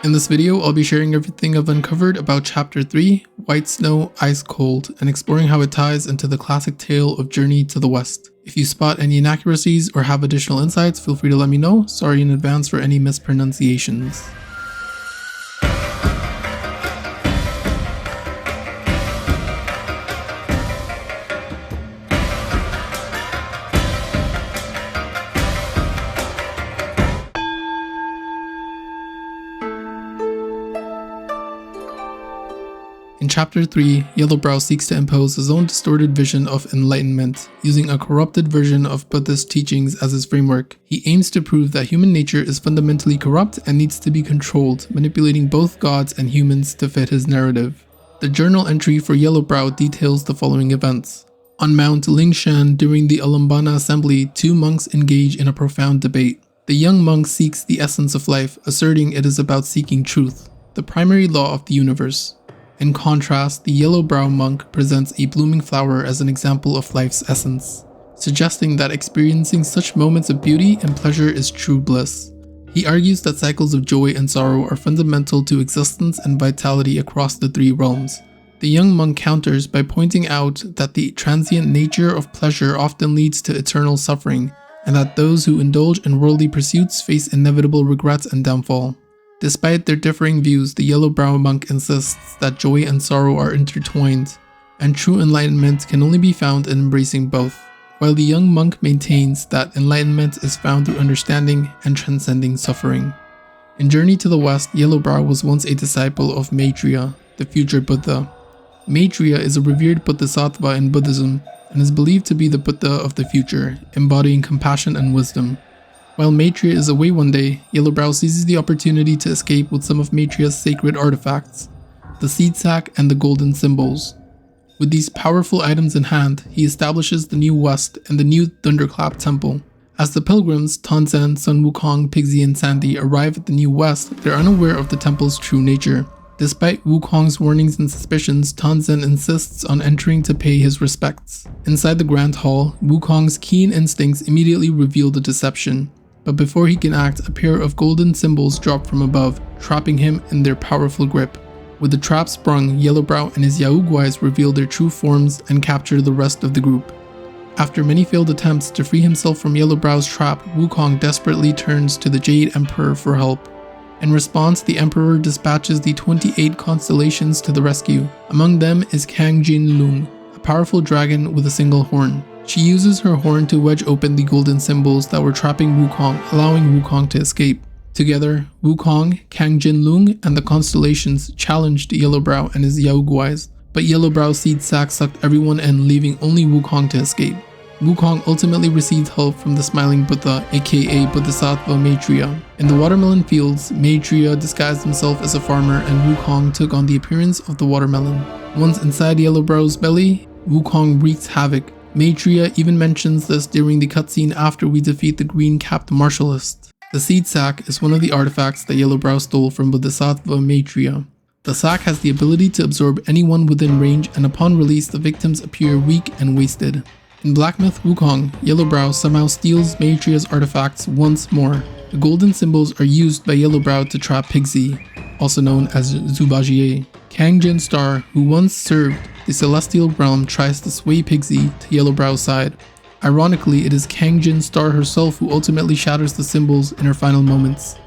In this video, I'll be sharing everything I've uncovered about Chapter 3, White Snow, Ice Cold, and exploring how it ties into the classic tale of Journey to the West. If you spot any inaccuracies or have additional insights, feel free to let me know. Sorry in advance for any mispronunciations. In Chapter 3, Yellowbrow seeks to impose his own distorted vision of enlightenment, using a corrupted version of Buddhist teachings as his framework. He aims to prove that human nature is fundamentally corrupt and needs to be controlled, manipulating both gods and humans to fit his narrative. The journal entry for Yellowbrow details the following events. On Mount Lingshan, during the Alambana assembly, two monks engage in a profound debate. The young monk seeks the essence of life, asserting it is about seeking truth, the primary law of the universe. In contrast, the Yellowbrow monk presents a blooming flower as an example of life's essence, suggesting that experiencing such moments of beauty and pleasure is true bliss. He argues that cycles of joy and sorrow are fundamental to existence and vitality across the three realms. The young monk counters by pointing out that the transient nature of pleasure often leads to eternal suffering, and that those who indulge in worldly pursuits face inevitable regrets and downfall. Despite their differing views, the Yellowbrow monk insists that joy and sorrow are intertwined, and true enlightenment can only be found in embracing both, while the young monk maintains that enlightenment is found through understanding and transcending suffering. In Journey to the West, Yellowbrow was once a disciple of Maitreya, the future Buddha. Maitreya is a revered bodhisattva in Buddhism and is believed to be the Buddha of the future, embodying compassion and wisdom. While Maitreya is away one day, Yellowbrow seizes the opportunity to escape with some of Maitreya's sacred artifacts, the seed sack and the golden symbols. With these powerful items in hand, he establishes the New West and the new Thunderclap Temple. As the pilgrims, Tanzan, Sun Wukong, Pigsy, and Sandy arrive at the New West, they're unaware of the temple's true nature. Despite Wukong's warnings and suspicions, Tanzan insists on entering to pay his respects. Inside the Grand Hall, Wukong's keen instincts immediately reveal the deception. But before he can act, a pair of golden symbols drop from above, trapping him in their powerful grip. With the trap sprung, Yellowbrow and his Yaoguais reveal their true forms and capture the rest of the group. After many failed attempts to free himself from Yellowbrow's trap, Wukong desperately turns to the Jade Emperor for help. In response, the Emperor dispatches the 28 constellations to the rescue. Among them is Kang-Jin Loong, a powerful dragon with a single horn. She uses her horn to wedge open the golden symbols that were trapping Wukong, allowing Wukong to escape. Together, Wukong, Kang-Jin Loong, and the constellations challenged Yellowbrow and his Yaoguais, but Yellowbrow's seed sack sucked everyone in, leaving only Wukong to escape. Wukong ultimately received help from the Smiling Buddha, aka Bodhisattva Maitreya. In the watermelon fields, Maitreya disguised himself as a farmer and Wukong took on the appearance of the watermelon. Once inside Yellowbrow's belly, Wukong wreaks havoc. Maitreya even mentions this during the cutscene after we defeat the green-capped Martialist. The seed sack is one of the artifacts that Yellowbrow stole from Bodhisattva Maitreya. The sack has the ability to absorb anyone within range, and upon release the victims appear weak and wasted. In Black Myth Wukong, Yellowbrow somehow steals Maitreya's artifacts once more. The golden symbols are used by Yellowbrow to trap Pigsy, also known as Zhu Bajie. Kang-Jin Star, who once served the Celestial Realm, tries to sway Pigsy to Yellowbrow's side. Ironically, it is Kang-Jin Star herself who ultimately shatters the symbols in her final moments.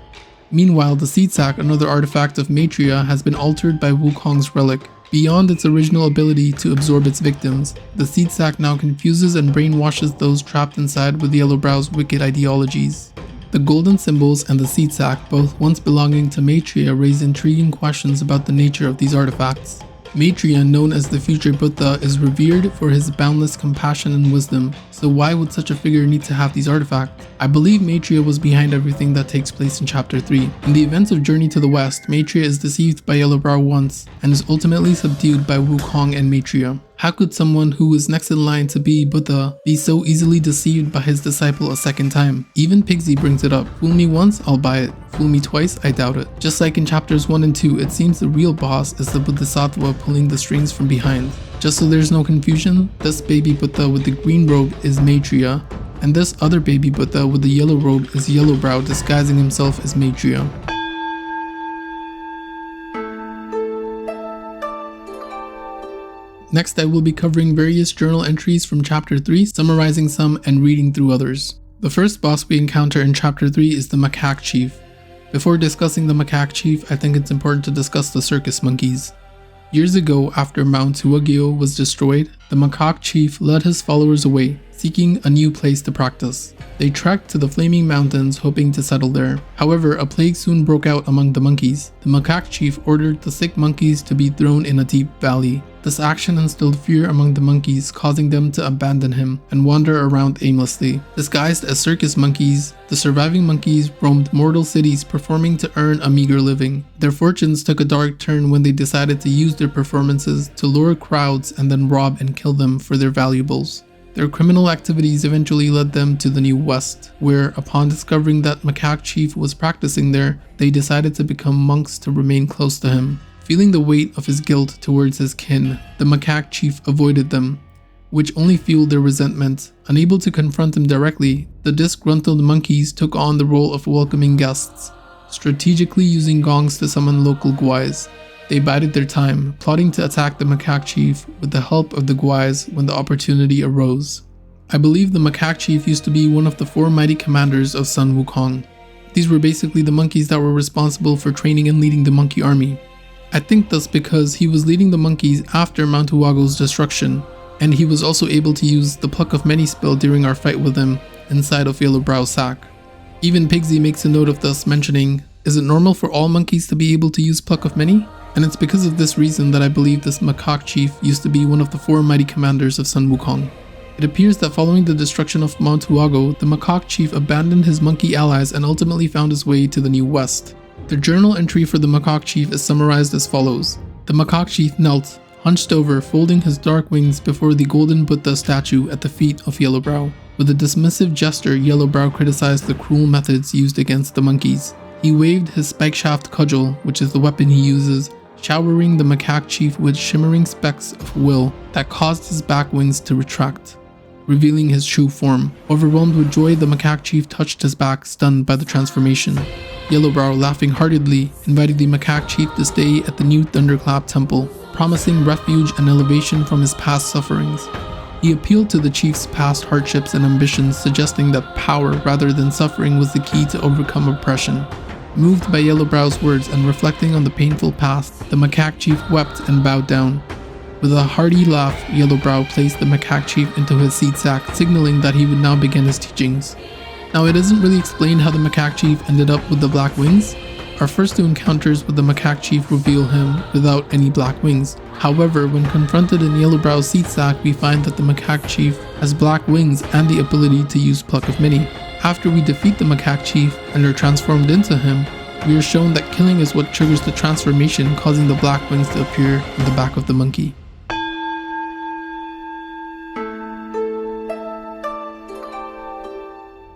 Meanwhile, the seed sack, another artifact of Maitreya, has been altered by Wukong's relic. Beyond its original ability to absorb its victims, the seed sack now confuses and brainwashes those trapped inside with Yellowbrow's wicked ideologies. The golden symbols and the seed sack, both once belonging to Maitreya, raise intriguing questions about the nature of these artifacts. Maitreya, known as the future Buddha, is revered for his boundless compassion and wisdom, so why would such a figure need to have these artifacts? I believe Maitreya was behind everything that takes place in Chapter 3. In the events of Journey to the West, Maitreya is deceived by Yellowbrow once, and is ultimately subdued by Wukong and Maitreya. How could someone who was next in line to be Buddha be so easily deceived by his disciple a second time? Even Pigsy brings it up. Fool me once, I'll buy it. Fool me twice, I doubt it. Just like in chapters 1 and 2, it seems the real boss is the Bodhisattva pulling the strings from behind. Just so there's no confusion, this baby Buddha with the green robe is Maitreya, and this other baby Buddha with the yellow robe is Yellowbrow disguising himself as Maitreya. Next, I will be covering various journal entries from Chapter 3, summarizing some and reading through others. The first boss we encounter in Chapter 3 is the Macaque Chief. Before discussing the Macaque Chief, I think it's important to discuss the circus monkeys. Years ago, after Mount Huagio was destroyed, the Macaque Chief led his followers away, seeking a new place to practice. They trekked to the Flaming Mountains hoping to settle there. However, a plague soon broke out among the monkeys. The Macaque Chief ordered the sick monkeys to be thrown in a deep valley. This action instilled fear among the monkeys, causing them to abandon him and wander around aimlessly. Disguised as circus monkeys, the surviving monkeys roamed mortal cities performing to earn a meager living. Their fortunes took a dark turn when they decided to use their performances to lure crowds and then rob and kill them for their valuables. Their criminal activities eventually led them to the New West, where, upon discovering that Macaque Chief was practicing there, they decided to become monks to remain close to him. Feeling the weight of his guilt towards his kin, the Macaque Chief avoided them, which only fueled their resentment. Unable to confront him directly, the disgruntled monkeys took on the role of welcoming guests, strategically using gongs to summon local Guais. They bided their time, plotting to attack the Macaque Chief with the help of the Guais when the opportunity arose. I believe the Macaque Chief used to be one of the 4 mighty commanders of Sun Wukong. These were basically the monkeys that were responsible for training and leading the monkey army. I think that's because he was leading the monkeys after Mount Huago's destruction, and he was also able to use the Pluck of Many spell during our fight with him inside of Yellowbrow's sack. Even Pigsy makes a note of this, mentioning, "Is it normal for all monkeys to be able to use Pluck of Many?" And it's because of this reason that I believe this Macaque Chief used to be one of the 4 mighty commanders of Sun Wukong. It appears that following the destruction of Mount Huago, the Macaque Chief abandoned his monkey allies and ultimately found his way to the New West. The journal entry for the Macaque Chief is summarized as follows. The Macaque Chief knelt, hunched over, folding his dark wings before the golden Buddha statue at the feet of Yellowbrow. With a dismissive gesture, Yellowbrow criticized the cruel methods used against the monkeys. He waved his spike-shaft cudgel, which is the weapon he uses, showering the Macaque Chief with shimmering specks of will that caused his back wings to retract, revealing his true form. Overwhelmed with joy, the Macaque Chief touched his back, stunned by the transformation. Yellowbrow, laughing heartedly, invited the Macaque Chief to stay at the new Thunderclap Temple, promising refuge and elevation from his past sufferings. He appealed to the chief's past hardships and ambitions, suggesting that power rather than suffering was the key to overcome oppression. Moved by Yellowbrow's words and reflecting on the painful past, the Macaque Chief wept and bowed down. With a hearty laugh, Yellowbrow placed the Macaque Chief into his seed sack, signaling that he would now begin his teachings. Now, it isn't really explained how the Macaque Chief ended up with the black wings. Our first 2 encounters with the Macaque Chief reveal him without any black wings. However, when confronted in Yellowbrow's seed sack, we find that the Macaque Chief has black wings and the ability to use Pluck of Many. After we defeat the Macaque Chief and are transformed into him, we are shown that killing is what triggers the transformation, causing the black wings to appear on the back of the monkey.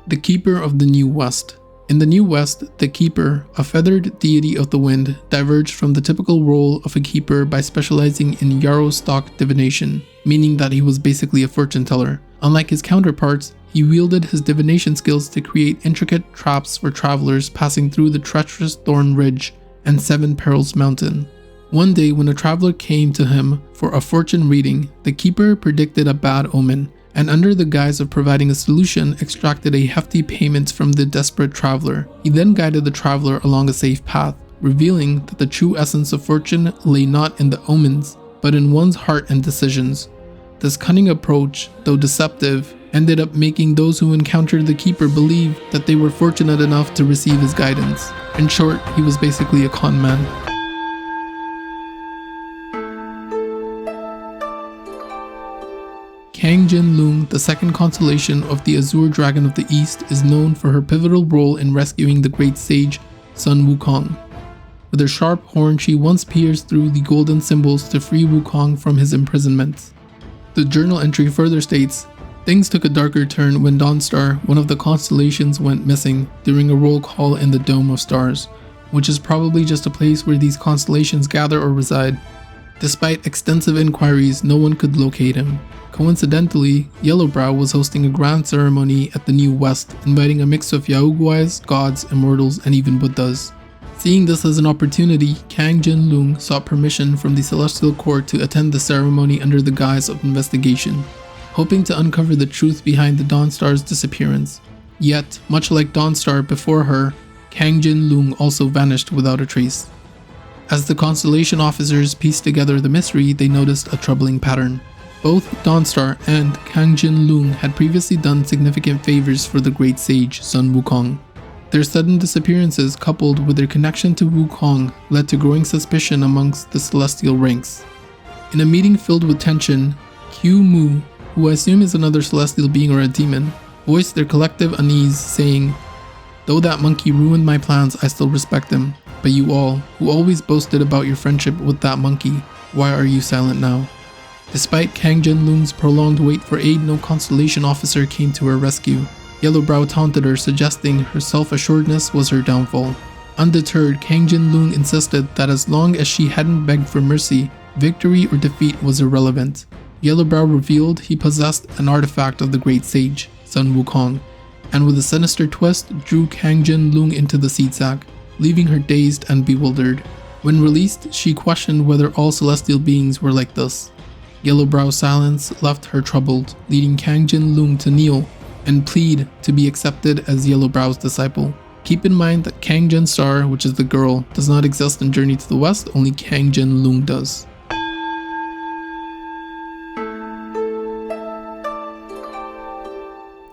The Keeper of the New West. In the New West, the Keeper, a feathered deity of the wind, diverged from the typical role of a keeper by specializing in yarrow stock divination, meaning that he was basically a fortune teller. Unlike his counterparts, he wielded his divination skills to create intricate traps for travelers passing through the treacherous Thorn Ridge and 7 Perils Mountain. One day, when a traveler came to him for a fortune reading, the Keeper predicted a bad omen, and under the guise of providing a solution, extracted a hefty payment from the desperate traveler. He then guided the traveler along a safe path, revealing that the true essence of fortune lay not in the omens, but in one's heart and decisions. This cunning approach, though deceptive, ended up making those who encountered the Keeper believe that they were fortunate enough to receive his guidance. In short, he was basically a con man. Kang-Jin Loong, the second constellation of the Azure Dragon of the East, is known for her pivotal role in rescuing the great sage Sun Wukong. With her sharp horn, she once pierced through the golden symbols to free Wukong from his imprisonment. The journal entry further states, "Things took a darker turn when Dawnstar, one of the constellations, went missing during a roll call in the Dome of Stars, which is probably just a place where these constellations gather or reside. Despite extensive inquiries, no one could locate him. Coincidentally, Yellowbrow was hosting a grand ceremony at the New West, inviting a mix of Yaoguais, gods, immortals, and even Buddhas. Seeing this as an opportunity, Kang-Jin Loong sought permission from the Celestial Court to attend the ceremony under the guise of investigation, hoping to uncover the truth behind the Dawnstar's disappearance. Yet, much like Dawnstar before her, Kang-Jin Loong also vanished without a trace. As the Constellation officers pieced together the mystery, they noticed a troubling pattern. Both Dawnstar and Kang-Jin Loong had previously done significant favors for the Great Sage, Sun Wukong. Their sudden disappearances, coupled with their connection to Wukong, led to growing suspicion amongst the celestial ranks. In a meeting filled with tension, Q Mu, who I assume is another celestial being or a demon, voiced their collective unease, saying, "Though that monkey ruined my plans, I still respect him. But you all, who always boasted about your friendship with that monkey, why are you silent now?" Despite Kang-Jin Loong's prolonged wait for aid, no Constellation officer came to her rescue. Yellowbrow taunted her, suggesting her self-assuredness was her downfall. Undeterred, Kang-Jin Loong insisted that as long as she hadn't begged for mercy, victory or defeat was irrelevant. Yellowbrow revealed he possessed an artifact of the Great Sage, Sun Wukong, and with a sinister twist, drew Kang-Jin Loong into the seed sack, leaving her dazed and bewildered. When released, she questioned whether all celestial beings were like this. Yellowbrow's silence left her troubled, leading Kang-Jin Loong to kneel and plead to be accepted as Yellowbrow's disciple. Keep in mind that Kang-Jin Star, which is the girl, does not exist in Journey to the West, only Kang-Jin Loong does.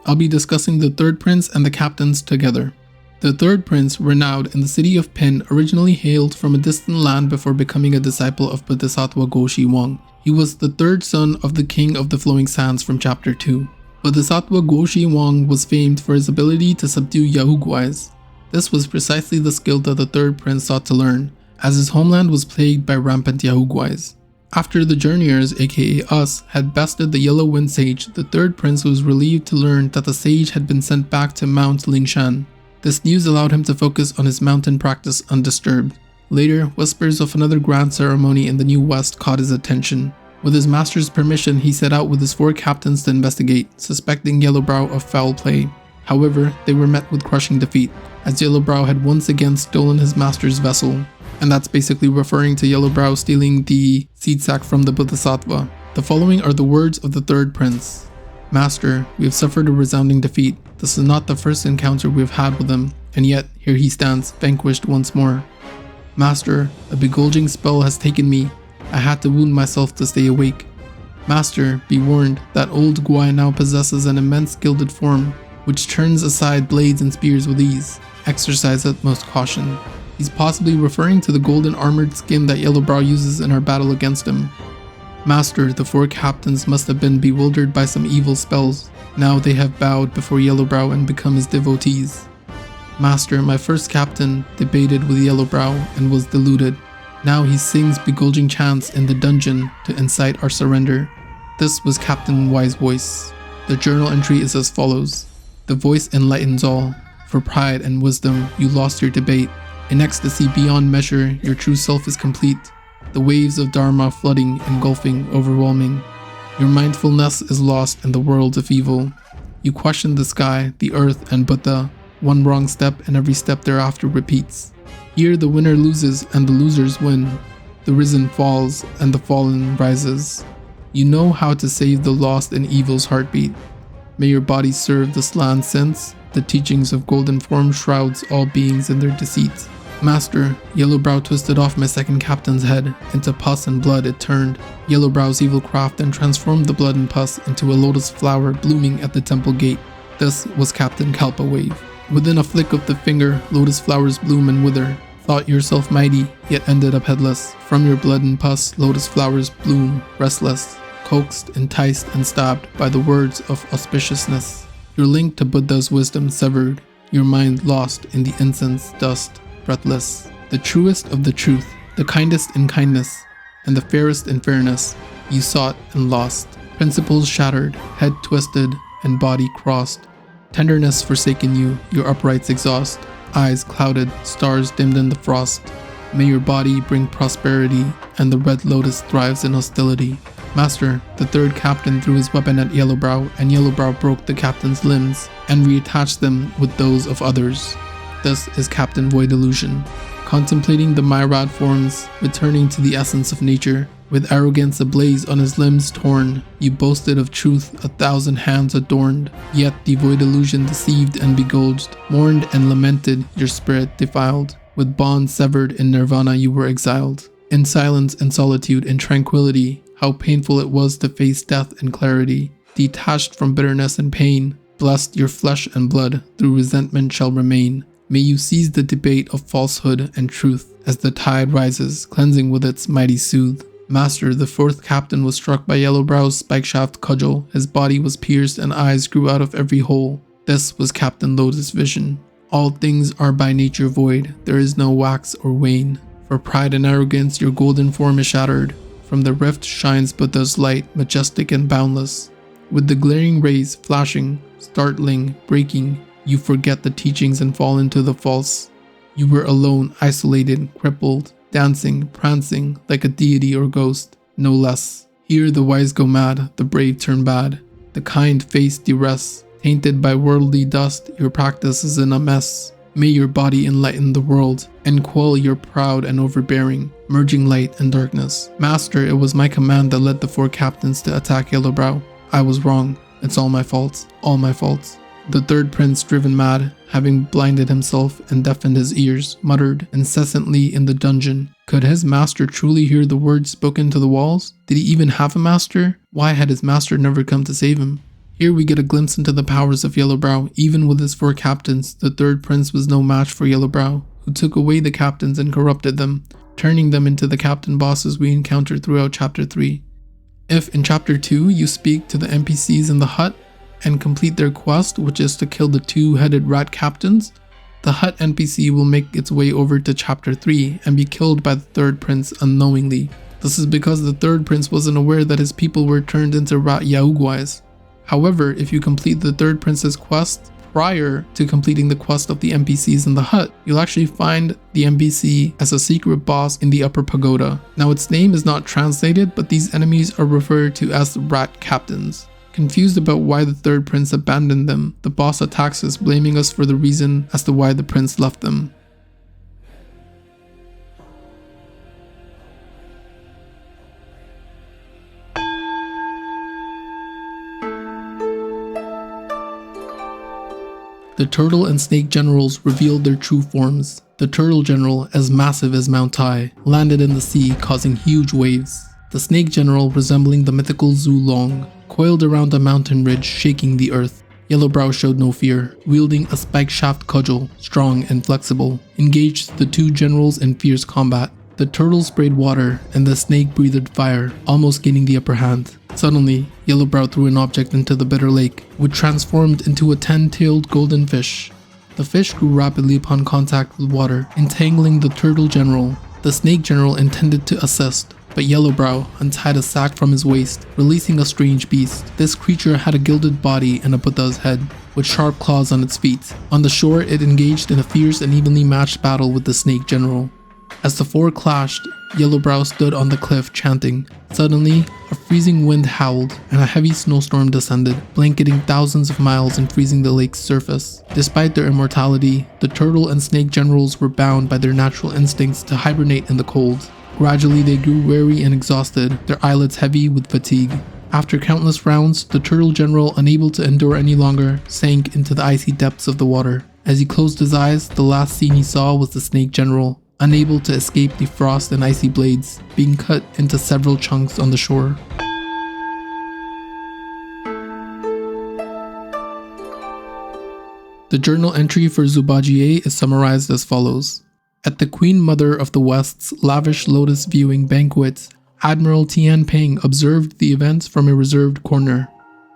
I'll be discussing the third prince and the captains together. The third prince, renowned in the city of Pin, originally hailed from a distant land before becoming a disciple of Bodhisattva Goshi Huang. He was the third son of the King of the Flowing Sands from Chapter 2. Bodhisattva Goshi Huang was famed for his ability to subdue Yahuguais. This was precisely the skill that the third prince sought to learn, as his homeland was plagued by rampant Yahuguais. After the Journeyers, aka us, had bested the Yellow Wind Sage, the third prince was relieved to learn that the sage had been sent back to Mount Lingshan. This news allowed him to focus on his mountain practice undisturbed. Later, whispers of another grand ceremony in the New West caught his attention. With his master's permission, he set out with his 4 captains to investigate, suspecting Yellowbrow of foul play. However, they were met with crushing defeat, as Yellowbrow had once again stolen his master's vessel. And that's basically referring to Yellowbrow stealing the seed sack from the Bodhisattva. The following are the words of the third prince. "Master, we have suffered a resounding defeat. This is not the first encounter we have had with him, and yet here he stands, vanquished once more. Master, a begulging spell has taken me. I had to wound myself to stay awake. Master, be warned that old Guai now possesses an immense gilded form, which turns aside blades and spears with ease. Exercise utmost caution." He's possibly referring to the golden armored skin that Yellowbrow uses in our battle against him. "Master, the 4 captains must have been bewildered by some evil spells. Now they have bowed before Yellowbrow and become his devotees. Master, my first captain debated with Yellowbrow and was deluded. Now he sings begulging chants in the dungeon to incite our surrender." This was Captain Wai's voice. The journal entry is as follows. "The voice enlightens all. For pride and wisdom, you lost your debate. In ecstasy beyond measure, your true self is complete. The waves of Dharma flooding, engulfing, overwhelming. Your mindfulness is lost in the world of evil. You question the sky, the earth, and Buddha. One wrong step and every step thereafter repeats. Here the winner loses and the losers win. The risen falls and the fallen rises. You know how to save the lost in evil's heartbeat. May your body serve this land since the teachings of golden form shrouds all beings in their deceit. Master, Yellowbrow twisted off my second captain's head. Into pus and blood it turned. Yellowbrow's evil craft then transformed the blood and pus into a lotus flower blooming at the temple gate. This was Captain Kalpa Wave. Within a flick of the finger, lotus flowers bloom and wither. Thought yourself mighty, yet ended up headless. From your blood and pus, lotus flowers bloom, restless, coaxed, enticed, and stabbed by the words of auspiciousness. Your link to Buddha's wisdom severed, your mind lost in the incense dust, breathless. The truest of the truth, the kindest in kindness, and the fairest in fairness, you sought and lost. Principles shattered, head twisted, and body crossed. Tenderness forsaken you, your uprights exhaust. Eyes clouded, stars dimmed in the frost. May your body bring prosperity, and the red lotus thrives in hostility. Master, the third captain threw his weapon at Yellowbrow, and Yellowbrow broke the captain's limbs and reattached them with those of others. This is Captain Void Illusion. contemplating the myriad forms, returning to the essence of nature. With arrogance ablaze on his limbs torn, you boasted of truth 1,000 hands adorned, yet devoid illusion deceived and begulged, mourned and lamented, your spirit defiled. With bonds severed in nirvana you were exiled. In silence and solitude and tranquility, how painful it was to face death in clarity. Detached from bitterness and pain, blessed your flesh and blood through resentment shall remain. May you seize the debate of falsehood and truth as the tide rises, cleansing with its mighty soothe. Master, the 4th captain was struck by Yellowbrow's spike-shaft cudgel. His body was pierced and eyes grew out of every hole. This was Captain Lotus' vision. All things are by nature void, there is no wax or wane. For pride and arrogance your golden form is shattered. From the rift shines Buddha's light, majestic and boundless. With the glaring rays flashing, startling, breaking, you forget the teachings and fall into the false. You were alone, isolated, crippled, dancing, prancing, like a deity or ghost, no less. Here the wise go mad, the brave turn bad, the kind face duress. Tainted by worldly dust, your practice is in a mess. May your body enlighten the world, and quell your proud and overbearing, merging light and darkness. Master, it was my command that led the 4 captains to attack Yellowbrow. I was wrong, it's all my fault, all my fault. The 3rd prince, driven mad, having blinded himself and deafened his ears, muttered incessantly in the dungeon. Could his master truly hear the words spoken to the walls? Did he even have a master? Why had his master never come to save him? Here we get a glimpse into the powers of Yellowbrow. Even with his 4 captains, the 3rd prince was no match for Yellowbrow, who took away the captains and corrupted them, turning them into the captain bosses we encounter throughout chapter 3. If in chapter 2 you speak to the NPCs in the hut, and complete their quest, which is to kill the 2-headed rat captains, the hut NPC will make its way over to chapter 3 and be killed by the 3rd prince unknowingly. This is because the 3rd prince wasn't aware that his people were turned into rat Yaoguais. However, if you complete the 3rd prince's quest prior to completing the quest of the NPCs in the hut, you'll actually find the NPC as a secret boss in the upper pagoda. Now its name is not translated, but these enemies are referred to as rat captains. Confused about why the 3rd prince abandoned them, the boss attacks us, blaming us for the reason as to why the prince left them. The turtle and snake generals revealed their true forms. The turtle general, as massive as Mount Tai, landed in the sea, causing huge waves. The snake general, resembling the mythical Zhu Long, coiled around a mountain ridge, shaking the earth. Yellowbrow showed no fear, wielding a spike-shaft cudgel, strong and flexible, engaged the 2 generals in fierce combat. The turtle sprayed water, and the snake breathed fire, almost gaining the upper hand. Suddenly, Yellowbrow threw an object into the bitter lake, which transformed into a 10-tailed golden fish. The fish grew rapidly upon contact with water, entangling the turtle general. The snake general intended to assist, but Yellowbrow untied a sack from his waist, releasing a strange beast. This creature had a gilded body and a Buddha's head, with sharp claws on its feet. On the shore, it engaged in a fierce and evenly matched battle with the snake general. As the 4 clashed, Yellowbrow stood on the cliff chanting. Suddenly, a freezing wind howled, and a heavy snowstorm descended, blanketing thousands of miles and freezing the lake's surface. Despite their immortality, the turtle and snake generals were bound by their natural instincts to hibernate in the cold. Gradually they grew weary and exhausted, their eyelids heavy with fatigue. After countless rounds, the turtle general, unable to endure any longer, sank into the icy depths of the water. As he closed his eyes, the last scene he saw was the snake general, unable to escape the frost and icy blades, being cut into several chunks on the shore. The journal entry for Zhu Bajie is summarized as follows. At the Queen Mother of the West's lavish Lotus viewing banquet, Admiral Tian Peng observed the events from a reserved corner,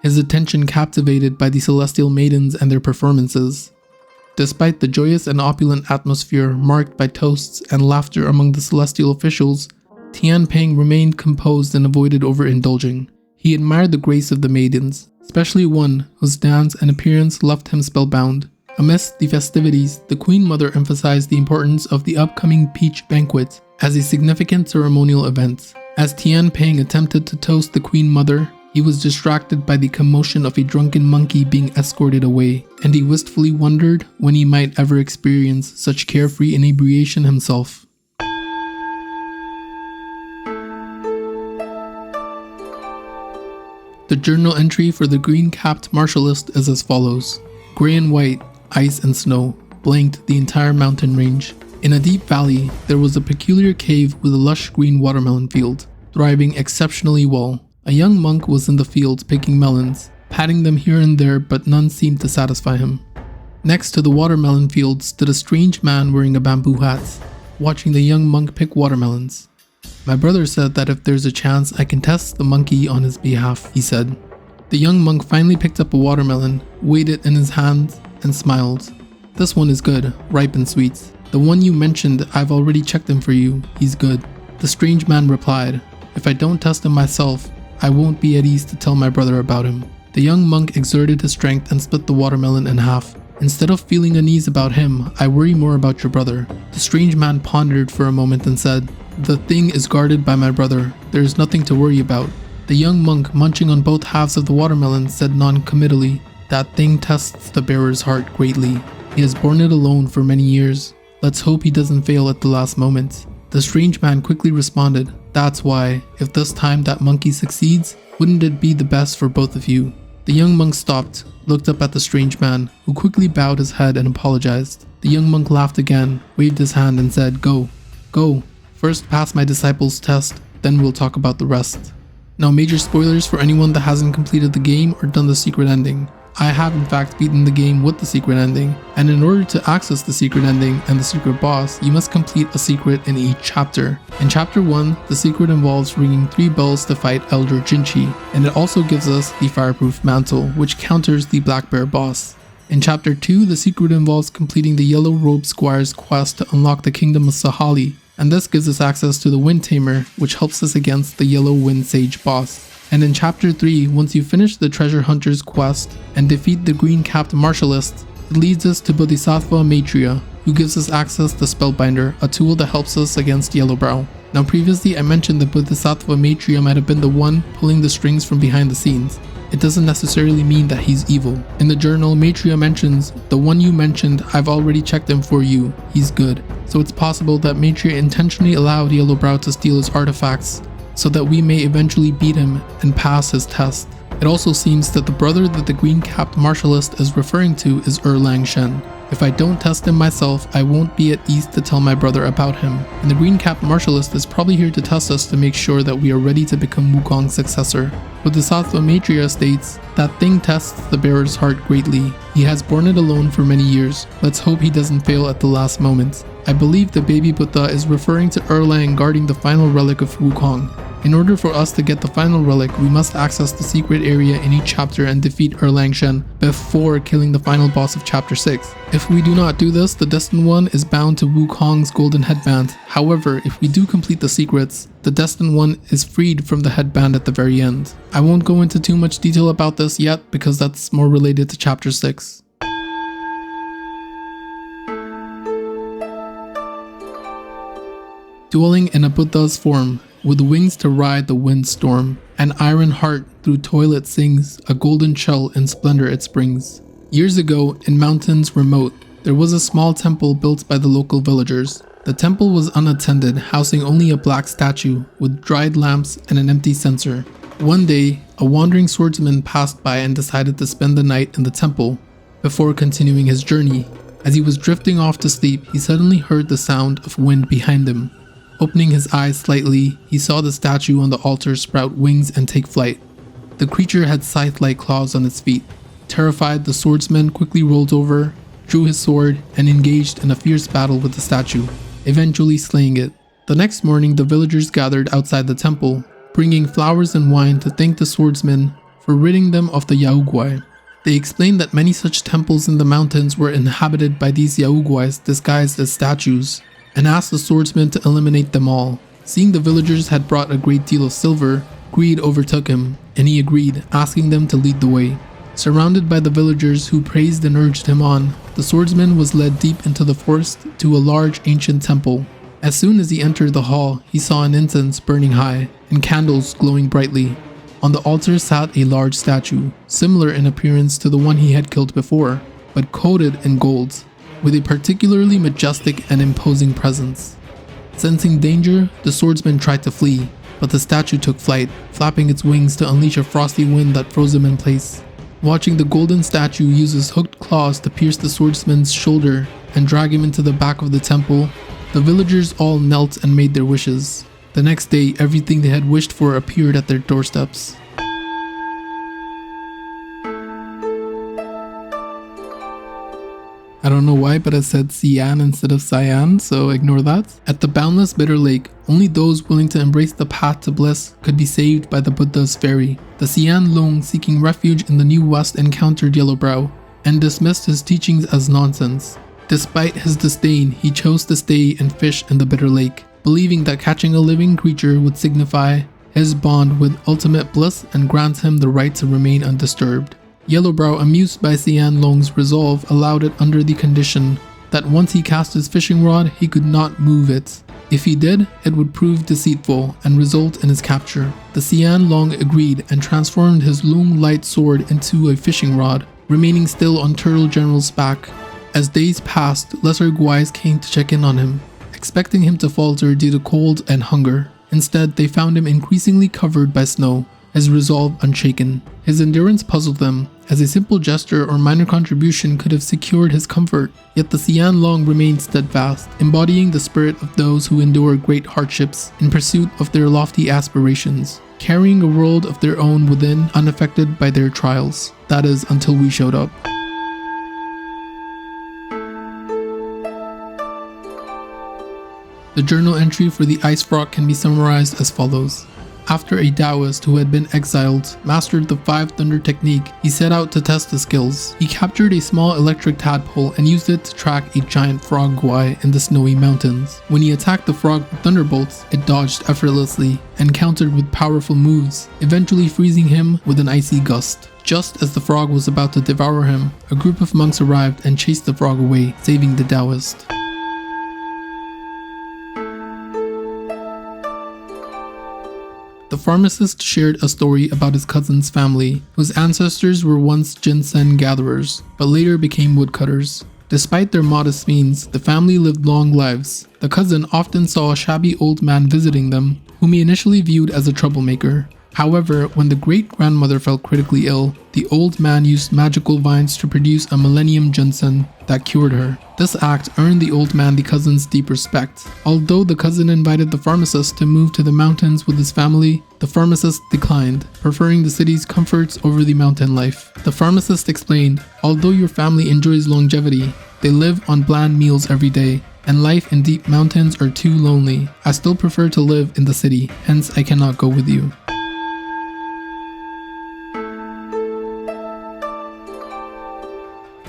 his attention captivated by the celestial maidens and their performances. Despite the joyous and opulent atmosphere marked by toasts and laughter among the celestial officials, Tian Peng remained composed and avoided overindulging. He admired the grace of the maidens, especially one whose dance and appearance left him spellbound. Amidst the festivities, the Queen Mother emphasized the importance of the upcoming Peach Banquet as a significant ceremonial event. As Tian Peng attempted to toast the Queen Mother, He was distracted by the commotion of a drunken monkey being escorted away, and he wistfully wondered when he might ever experience such carefree inebriation himself. The journal entry for the green-capped Martialist is as follows. Gray and white, ice and snow, blanked the entire mountain range. In a deep valley, there was a peculiar cave with a lush green watermelon field, thriving exceptionally well. A young monk was in the field picking melons, patting them here and there, but none seemed to satisfy him. Next to the watermelon field stood a strange man wearing a bamboo hat, watching the young monk pick watermelons. My brother said that if there's a chance I can test the monkey on his behalf, he said. The young monk finally picked up a watermelon, weighed it in his hand, and smiled. This one is good, ripe and sweet. The one you mentioned, I've already checked him for you, he's good. The strange man replied, if I don't test him myself, I won't be at ease to tell my brother about him. The young monk exerted his strength and split the watermelon in half. Instead of feeling unease about him, I worry more about your brother. The strange man pondered for a moment and said, the thing is guarded by my brother. There is nothing to worry about. The young monk, munching on both halves of the watermelon, said non-committally, that thing tests the bearer's heart greatly. He has borne it alone for many years. Let's hope he doesn't fail at the last moment. The strange man quickly responded, that's why, if this time that monkey succeeds, wouldn't it be the best for both of you? The young monk stopped, looked up at the strange man, who quickly bowed his head and apologized. The young monk laughed again, waved his hand and said, go, go. First pass my disciple's test, then we'll talk about the rest. Now major spoilers for anyone that hasn't completed the game or done the secret ending. I have in fact beaten the game with the secret ending, and in order to access the secret ending and the secret boss, you must complete a secret in each chapter. In chapter 1, the secret involves ringing 3 bells to fight Elder Jinchi, and it also gives us the fireproof mantle, which counters the Black Bear boss. In chapter 2, the secret involves completing the Yellow Robe Squire's quest to unlock the Kingdom of Sahali, and this gives us access to the Wind Tamer, which helps us against the Yellow Wind Sage boss. And in chapter 3, once you finish the Treasure Hunter's quest and defeat the green-capped Martialist, it leads us to Bodhisattva Maitreya, who gives us access to Spellbinder, a tool that helps us against Yellowbrow. Now previously I mentioned that Bodhisattva Maitreya might have been the one pulling the strings from behind the scenes. It doesn't necessarily mean that he's evil. In the journal, Maitreya mentions, the one you mentioned, I've already checked him for you, he's good. So it's possible that Maitreya intentionally allowed Yellowbrow to steal his artifacts, so that we may eventually beat him and pass his test. It also seems that the brother that the green-capped Martialist is referring to is Lang Shen. If I don't test him myself, I won't be at ease to tell my brother about him, and the green-capped Martialist is probably here to test us to make sure that we are ready to become Wukong's successor. Bodhisattva Maitreya states, that thing tests the bearer's heart greatly. He has borne it alone for many years. Let's hope he doesn't fail at the last moment. I believe the baby Buddha is referring to Lang guarding the final relic of Wukong. In order for us to get the final relic, we must access the secret area in each chapter and defeat Lang Shen before killing the final boss of chapter 6. If we do not do this, the Destined One is bound to Wukong's golden headband. However, if we do complete the secrets, the Destined One is freed from the headband at the very end. I won't go into too much detail about this yet because that's more related to chapter 6. Dwelling in a Buddha's form, with wings to ride the windstorm, an iron heart through toilet sings, a golden shell in splendor it springs. Years ago, in mountains remote, there was a small temple built by the local villagers. The temple was unattended, housing only a black statue with dried lamps and an empty censer. One day, a wandering swordsman passed by and decided to spend the night in the temple before continuing his journey. As he was drifting off to sleep, he suddenly heard the sound of wind behind him. Opening his eyes slightly, he saw the statue on the altar sprout wings and take flight. The creature had scythe-like claws on its feet. Terrified, the swordsman quickly rolled over, drew his sword, and engaged in a fierce battle with the statue, eventually slaying it. The next morning, the villagers gathered outside the temple, bringing flowers and wine to thank the swordsman for ridding them of the Yaoguai. They explained that many such temples in the mountains were inhabited by these Yaoguais disguised as statues, and asked the swordsman to eliminate them all. Seeing the villagers had brought a great deal of silver, greed overtook him, and he agreed, asking them to lead the way. Surrounded by the villagers who praised and urged him on, the swordsman was led deep into the forest to a large ancient temple. As soon as he entered the hall, he saw an incense burning high, and candles glowing brightly. On the altar sat a large statue, similar in appearance to the one he had killed before, but coated in gold, with a particularly majestic and imposing presence. Sensing danger, the swordsman tried to flee, but the statue took flight, flapping its wings to unleash a frosty wind that froze him in place. Watching the golden statue use his hooked claws to pierce the swordsman's shoulder and drag him into the back of the temple, the villagers all knelt and made their wishes. The next day, everything they had wished for appeared at their doorsteps. I don't know why, but I said Cyan instead of Cyan, so ignore that. At the boundless bitter lake, only those willing to embrace the path to bliss could be saved by the Buddha's ferry. The Cyan Loong, seeking refuge in the New West, encountered Yellowbrow and dismissed his teachings as nonsense. Despite his disdain, he chose to stay and fish in the bitter lake, believing that catching a living creature would signify his bond with ultimate bliss and grant him the right to remain undisturbed. Yellowbrow, amused by Cyan Loong's resolve, allowed it under the condition that once he cast his fishing rod, he could not move it. If he did, it would prove deceitful and result in his capture. The Cyan Loong agreed and transformed his Loong light sword into a fishing rod, remaining still on Turtle General's back. As days passed, lesser Guais came to check in on him, expecting him to falter due to cold and hunger. Instead, they found him increasingly covered by snow, his resolve unshaken. His endurance puzzled them, as a simple gesture or minor contribution could have secured his comfort, yet the Cyan Loong remained steadfast, embodying the spirit of those who endure great hardships in pursuit of their lofty aspirations, carrying a world of their own within, unaffected by their trials. That is, until we showed up. The journal entry for the Ice Frog can be summarized as follows. After a Taoist who had been exiled mastered the 5 Thunder technique, he set out to test his skills. He captured a small electric tadpole and used it to track a giant frog Guai in the snowy mountains. When he attacked the frog with thunderbolts, it dodged effortlessly and countered with powerful moves, eventually freezing him with an icy gust. Just as the frog was about to devour him, a group of monks arrived and chased the frog away, saving the Taoist. The pharmacist shared a story about his cousin's family, whose ancestors were once ginseng gatherers, but later became woodcutters. Despite their modest means, the family lived long lives. The cousin often saw a shabby old man visiting them, whom he initially viewed as a troublemaker. However, when the great-grandmother fell critically ill, the old man used magical vines to produce a millennium ginseng that cured her. This act earned the old man the cousin's deep respect. Although the cousin invited the pharmacist to move to the mountains with his family, the pharmacist declined, preferring the city's comforts over the mountain life. The pharmacist explained, "Although your family enjoys longevity, they live on bland meals every day, and life in deep mountains are too lonely. I still prefer to live in the city, hence I cannot go with you."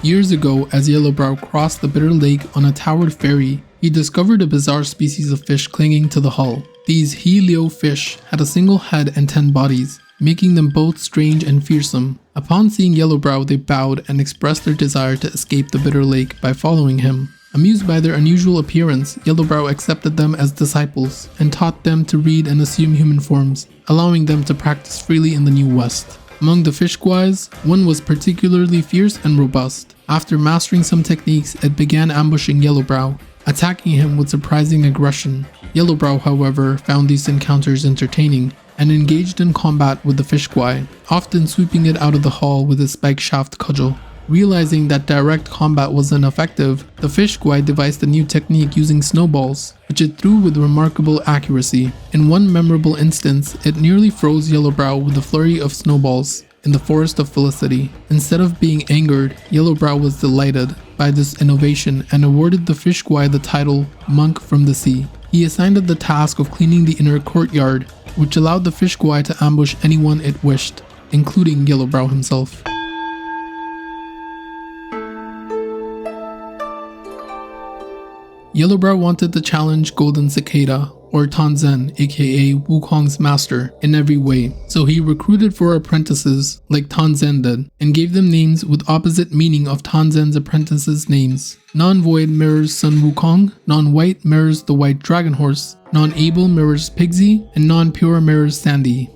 Years ago, as Yellowbrow crossed the bitter lake on a towered ferry, he discovered a bizarre species of fish clinging to the hull. These Helio fish had a single head and 10 bodies, making them both strange and fearsome. Upon seeing Yellowbrow, they bowed and expressed their desire to escape the bitter lake by following him. Amused by their unusual appearance, Yellowbrow accepted them as disciples and taught them to read and assume human forms, allowing them to practice freely in the New West. Among the fish Guais, one was particularly fierce and robust. After mastering some techniques, it began ambushing Yellowbrow, attacking him with surprising aggression. Yellowbrow, however, found these encounters entertaining and engaged in combat with the fish Guai, often sweeping it out of the hull with his spike shaft cudgel. Realizing that direct combat was ineffective, the fish Guai devised a new technique using snowballs, which it threw with remarkable accuracy. In one memorable instance, it nearly froze Yellowbrow with a flurry of snowballs in the Forest of Felicity. Instead of being angered, Yellowbrow was delighted by this innovation and awarded the fish Guai the title Monk from the Sea. He assigned it the task of cleaning the inner courtyard, which allowed the fish Guai to ambush anyone it wished, including Yellowbrow himself. Yellowbrow wanted to challenge Golden Cicada, or Tanzhen, aka Wukong's master, in every way, so he recruited 4 apprentices like Tanzhen did, and gave them names with opposite meaning of Tanzhen's apprentices' names. Non-void mirrors Sun Wukong, non-white mirrors the White Dragon Horse, non-able mirrors Pigsy, and non-pure mirrors Sandy.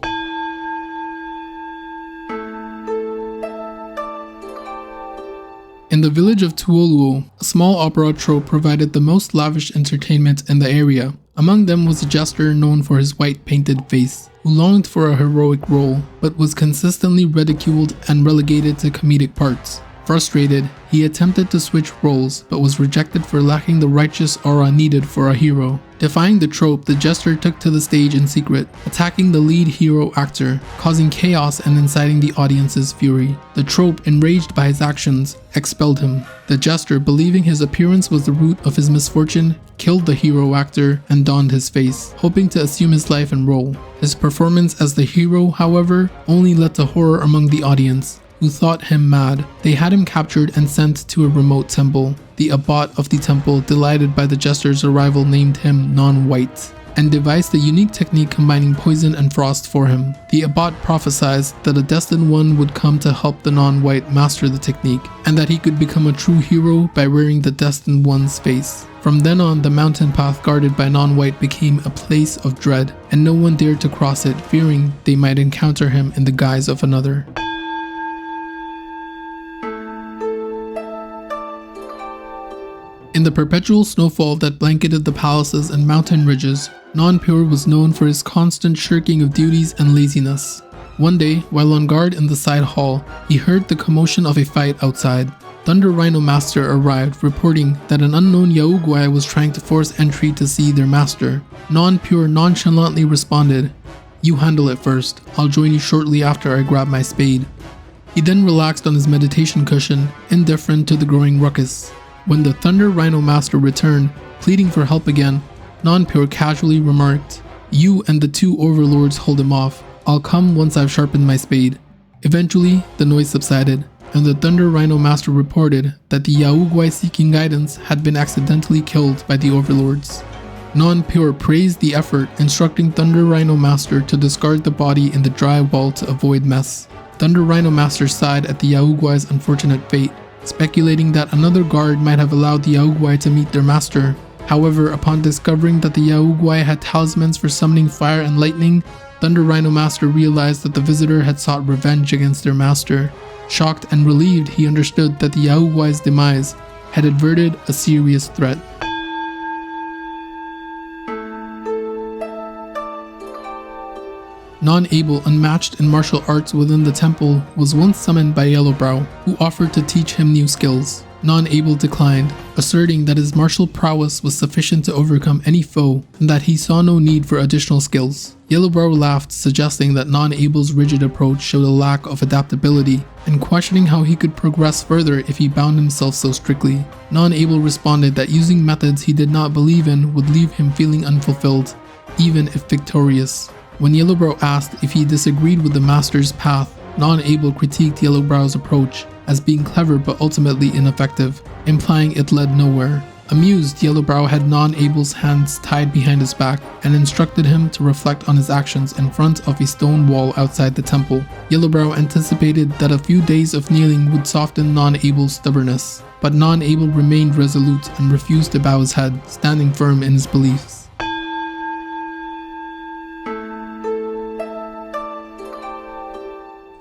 In the village of Tuoluo, a small opera troupe provided the most lavish entertainment in the area. Among them was a jester known for his white painted face, who longed for a heroic role, but was consistently ridiculed and relegated to comedic parts. Frustrated, he attempted to switch roles, but was rejected for lacking the righteous aura needed for a hero. Defying the trope, the jester took to the stage in secret, attacking the lead hero actor, causing chaos and inciting the audience's fury. The trope, enraged by his actions, expelled him. The jester, believing his appearance was the root of his misfortune, killed the hero actor and donned his face, hoping to assume his life and role. His performance as the hero, however, only led to horror among the audience, who thought him mad. They had him captured and sent to a remote temple. The abbot of the temple, delighted by the jester's arrival, named him Non-White, and devised a unique technique combining poison and frost for him. The abbot prophesied that a destined one would come to help the Non-White master the technique, and that he could become a true hero by wearing the destined one's face. From then on, the mountain path guarded by Non-White became a place of dread, and no one dared to cross it, fearing they might encounter him in the guise of another. In the perpetual snowfall that blanketed the palaces and mountain ridges, Non-Pure was known for his constant shirking of duties and laziness. One day, while on guard in the side hall, he heard the commotion of a fight outside. Thunder Rhino Master arrived, reporting that an unknown Yaksha Guai was trying to force entry to see their master. Non-Pure nonchalantly responded, "You handle it first. I'll join you shortly after I grab my spade." He then relaxed on his meditation cushion, indifferent to the growing ruckus. When the Thunder Rhino Master returned, pleading for help again, Non-Pure casually remarked, "You and the two overlords hold him off. I'll come once I've sharpened my spade." Eventually, the noise subsided, and the Thunder Rhino Master reported that the Yaksha Guai seeking guidance had been accidentally killed by the overlords. Non-Pure praised the effort, instructing Thunder Rhino Master to discard the body in the dry wall to avoid mess. Thunder Rhino Master sighed at the Yaksha Guai's unfortunate fate, speculating that another guard might have allowed the Yaksha Guai to meet their master. However, upon discovering that the Yaksha Guai had talismans for summoning fire and lightning, Thunder Rhino Master realized that the visitor had sought revenge against their master. Shocked and relieved, he understood that the Yaksha Guai's demise had averted a serious threat. Non-Able, unmatched in martial arts within the temple, was once summoned by Yellowbrow, who offered to teach him new skills. Non-Able declined, asserting that his martial prowess was sufficient to overcome any foe and that he saw no need for additional skills. Yellowbrow laughed, suggesting that Non-Able's rigid approach showed a lack of adaptability, and questioning how he could progress further if he bound himself so strictly. Non-Able responded that using methods he did not believe in would leave him feeling unfulfilled, even if victorious. When Yellowbrow asked if he disagreed with the master's path, Non-Able critiqued Yellowbrow's approach as being clever but ultimately ineffective, implying it led nowhere. Amused, Yellowbrow had Non-Able's hands tied behind his back and instructed him to reflect on his actions in front of a stone wall outside the temple. Yellowbrow anticipated that a few days of kneeling would soften Non-Able's stubbornness, but Non-Able remained resolute and refused to bow his head, standing firm in his beliefs.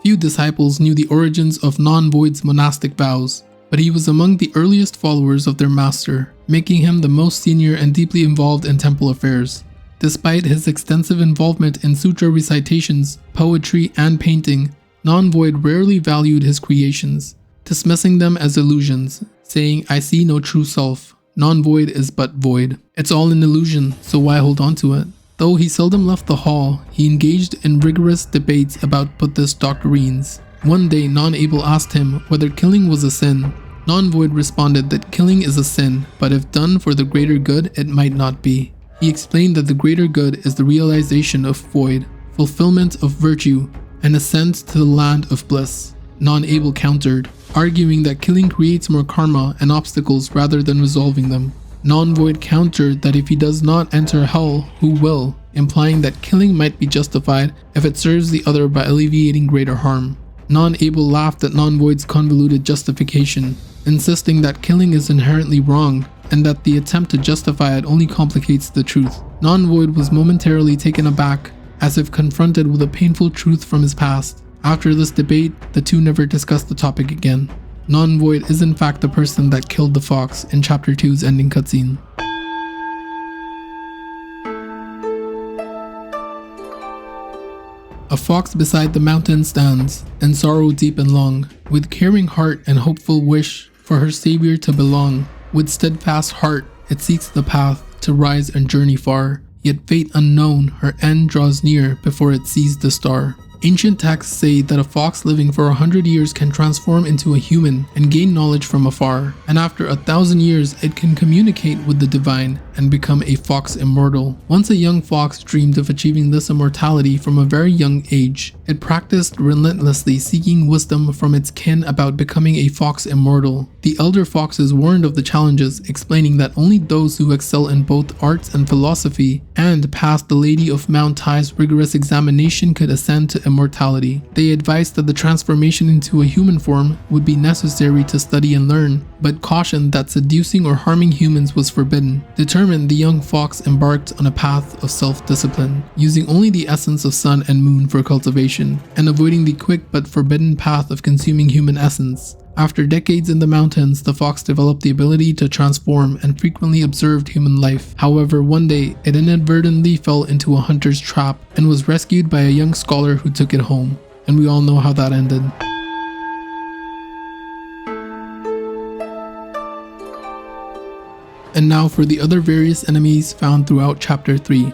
Few disciples knew the origins of Non-Void's monastic vows, but he was among the earliest followers of their master, making him the most senior and deeply involved in temple affairs. Despite his extensive involvement in sutra recitations, poetry, and painting, Non-Void rarely valued his creations, dismissing them as illusions, saying, "I see no true self. Non-Void is but void. It's all an illusion, so why hold on to it?" Though he seldom left the hall, he engaged in rigorous debates about Buddhist doctrines. One day, Non-Able asked him whether killing was a sin. Non-Void responded that killing is a sin, but if done for the greater good, it might not be. He explained that the greater good is the realization of void, fulfillment of virtue, and ascent to the land of bliss. Non-Able countered, arguing that killing creates more karma and obstacles rather than resolving them. Non-Void countered that if he does not enter hell, who will, implying that killing might be justified if it serves the other by alleviating greater harm. Non-Able laughed at Non-Void's convoluted justification, insisting that killing is inherently wrong and that the attempt to justify it only complicates the truth. Non-Void was momentarily taken aback, as if confronted with a painful truth from his past. After this debate, the two never discussed the topic again. Non-void is in fact the person that killed the fox in Chapter 2's ending cutscene. A fox beside the mountain stands, in sorrow deep and long, with caring heart and hopeful wish for her savior to belong. With steadfast heart, it seeks the path to rise and journey far, yet fate unknown, her end draws near before it sees the star. Ancient texts say that a fox living for 100 years can transform into a human and gain knowledge from afar, and after 1,000 years it can communicate with the divine and become a fox immortal. Once a young fox dreamed of achieving this immortality from a very young age. It practiced relentlessly, seeking wisdom from its kin about becoming a fox immortal. The elder foxes warned of the challenges, explaining that only those who excel in both arts and philosophy and pass the Lady of Mount Tai's rigorous examination could ascend to immortality. They advised that the transformation into a human form would be necessary to study and learn, but cautioned that seducing or harming humans was forbidden. Determined, the young fox embarked on a path of self-discipline, using only the essence of sun and moon for cultivation, and avoiding the quick but forbidden path of consuming human essence. After decades in the mountains, the fox developed the ability to transform and frequently observed human life. However, one day, it inadvertently fell into a hunter's trap and was rescued by a young scholar who took it home. And we all know how that ended. And now for the other various enemies found throughout Chapter 3.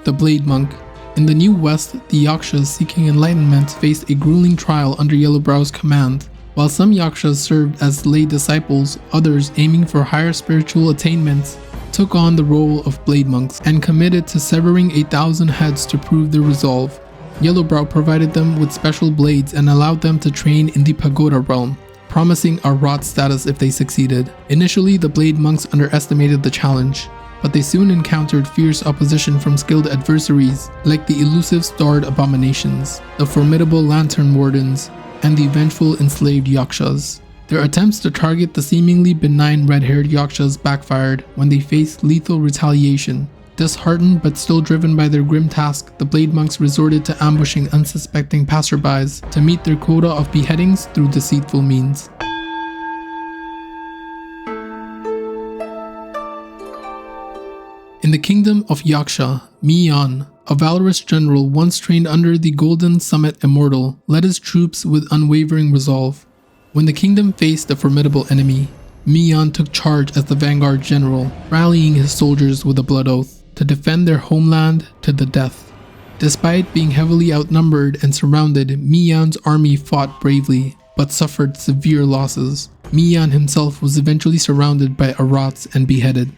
The Blade Monk. In the New West, the Yakshas seeking enlightenment faced a grueling trial under Yellowbrow's command. While some Yakshas served as lay disciples, others, aiming for higher spiritual attainments, took on the role of Blade Monks and committed to severing 1,000 heads to prove their resolve. Yellowbrow provided them with special blades and allowed them to train in the Pagoda realm, promising a Rot status if they succeeded. Initially, the Blade Monks underestimated the challenge, but they soon encountered fierce opposition from skilled adversaries like the elusive starred Abominations, the formidable Lantern Wardens, and the vengeful Enslaved Yakshas. Their attempts to target the seemingly benign red-haired Yakshas backfired when they faced lethal retaliation. Disheartened but still driven by their grim task, the Blade Monks resorted to ambushing unsuspecting passerbys to meet their quota of beheadings through deceitful means. In the kingdom of Yaksha, Mi-Yan, a valorous general once trained under the Golden Summit Immortal, led his troops with unwavering resolve. When the kingdom faced a formidable enemy, Mi-Yan took charge as the vanguard general, rallying his soldiers with a blood oath to defend their homeland to the death. Despite being heavily outnumbered and surrounded, Mi-Yan's army fought bravely, but suffered severe losses. Mi-Yan himself was eventually surrounded by Arats and beheaded.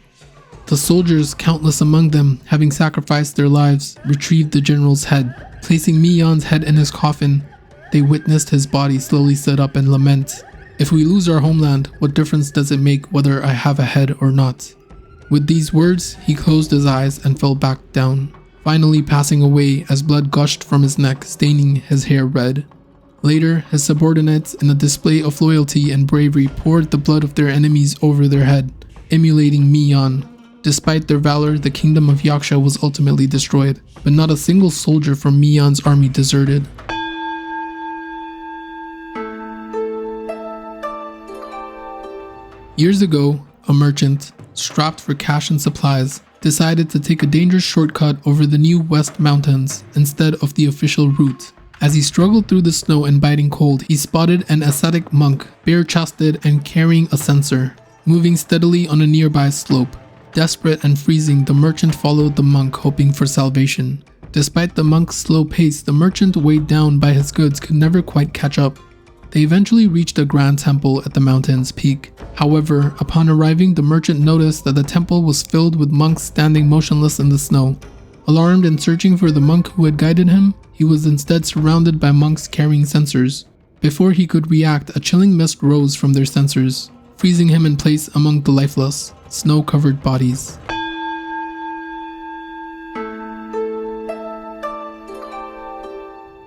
The soldiers, countless among them, having sacrificed their lives, retrieved the general's head. Placing Mi-Yan's head in his coffin, they witnessed his body slowly sit up and lament, "If we lose our homeland, what difference does it make whether I have a head or not?" With these words, he closed his eyes and fell back down, finally passing away as blood gushed from his neck, staining his hair red. Later, his subordinates, in a display of loyalty and bravery, poured the blood of their enemies over their head, emulating Mi-Yan. Despite their valor, the kingdom of Yaksha was ultimately destroyed, but not a single soldier from Mi-Yan's army deserted. Years ago, a merchant, strapped for cash and supplies, decided to take a dangerous shortcut over the New West Mountains instead of the official route. As he struggled through the snow and biting cold, he spotted an ascetic monk, bare-chested and carrying a censer, moving steadily on a nearby slope. Desperate and freezing, the merchant followed the monk, hoping for salvation. Despite the monk's slow pace, the merchant, weighed down by his goods, could never quite catch up. They eventually reached a grand temple at the mountain's peak. However, upon arriving, the merchant noticed that the temple was filled with monks standing motionless in the snow. Alarmed and searching for the monk who had guided him, he was instead surrounded by monks carrying censers. Before he could react, a chilling mist rose from their censers, freezing him in place among the lifeless, snow-covered bodies.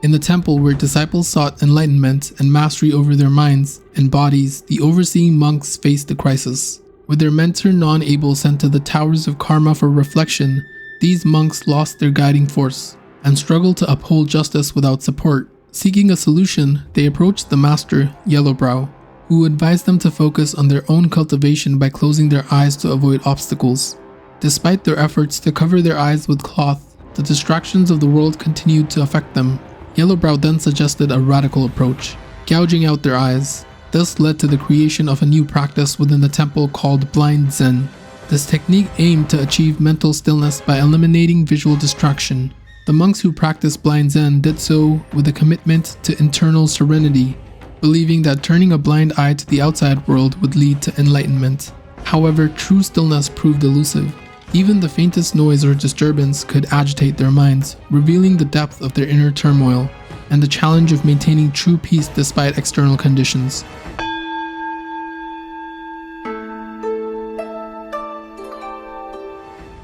In the temple where disciples sought enlightenment and mastery over their minds and bodies, the overseeing monks faced a crisis. With their mentor non-able sent to the towers of karma for reflection, these monks lost their guiding force and struggled to uphold justice without support. Seeking a solution, they approached the master, Yellowbrow. who advised them to focus on their own cultivation by closing their eyes to avoid obstacles. Despite their efforts to cover their eyes with cloth, the distractions of the world continued to affect them. Yellowbrow then suggested a radical approach, gouging out their eyes. This led to the creation of a new practice within the temple called Blind Zen. This technique aimed to achieve mental stillness by eliminating visual distraction. The monks who practiced Blind Zen did so with a commitment to internal serenity, believing that turning a blind eye to the outside world would lead to enlightenment. However, true stillness proved elusive. Even the faintest noise or disturbance could agitate their minds, revealing the depth of their inner turmoil and the challenge of maintaining true peace despite external conditions.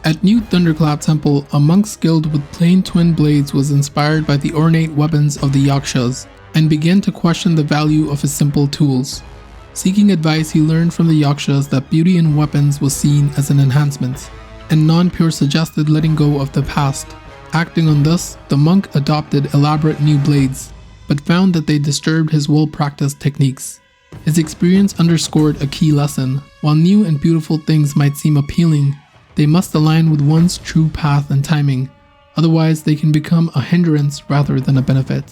At New Thunderclap Temple, a monk skilled with plain twin blades was inspired by the ornate weapons of the Yakshas and began to question the value of his simple tools. Seeking advice, he learned from the Yakshas that beauty in weapons was seen as an enhancement, and non-pure suggested letting go of the past. Acting on this, the monk adopted elaborate new blades, but found that they disturbed his well-practiced techniques. His experience underscored a key lesson. While new and beautiful things might seem appealing, they must align with one's true path and timing, otherwise they can become a hindrance rather than a benefit.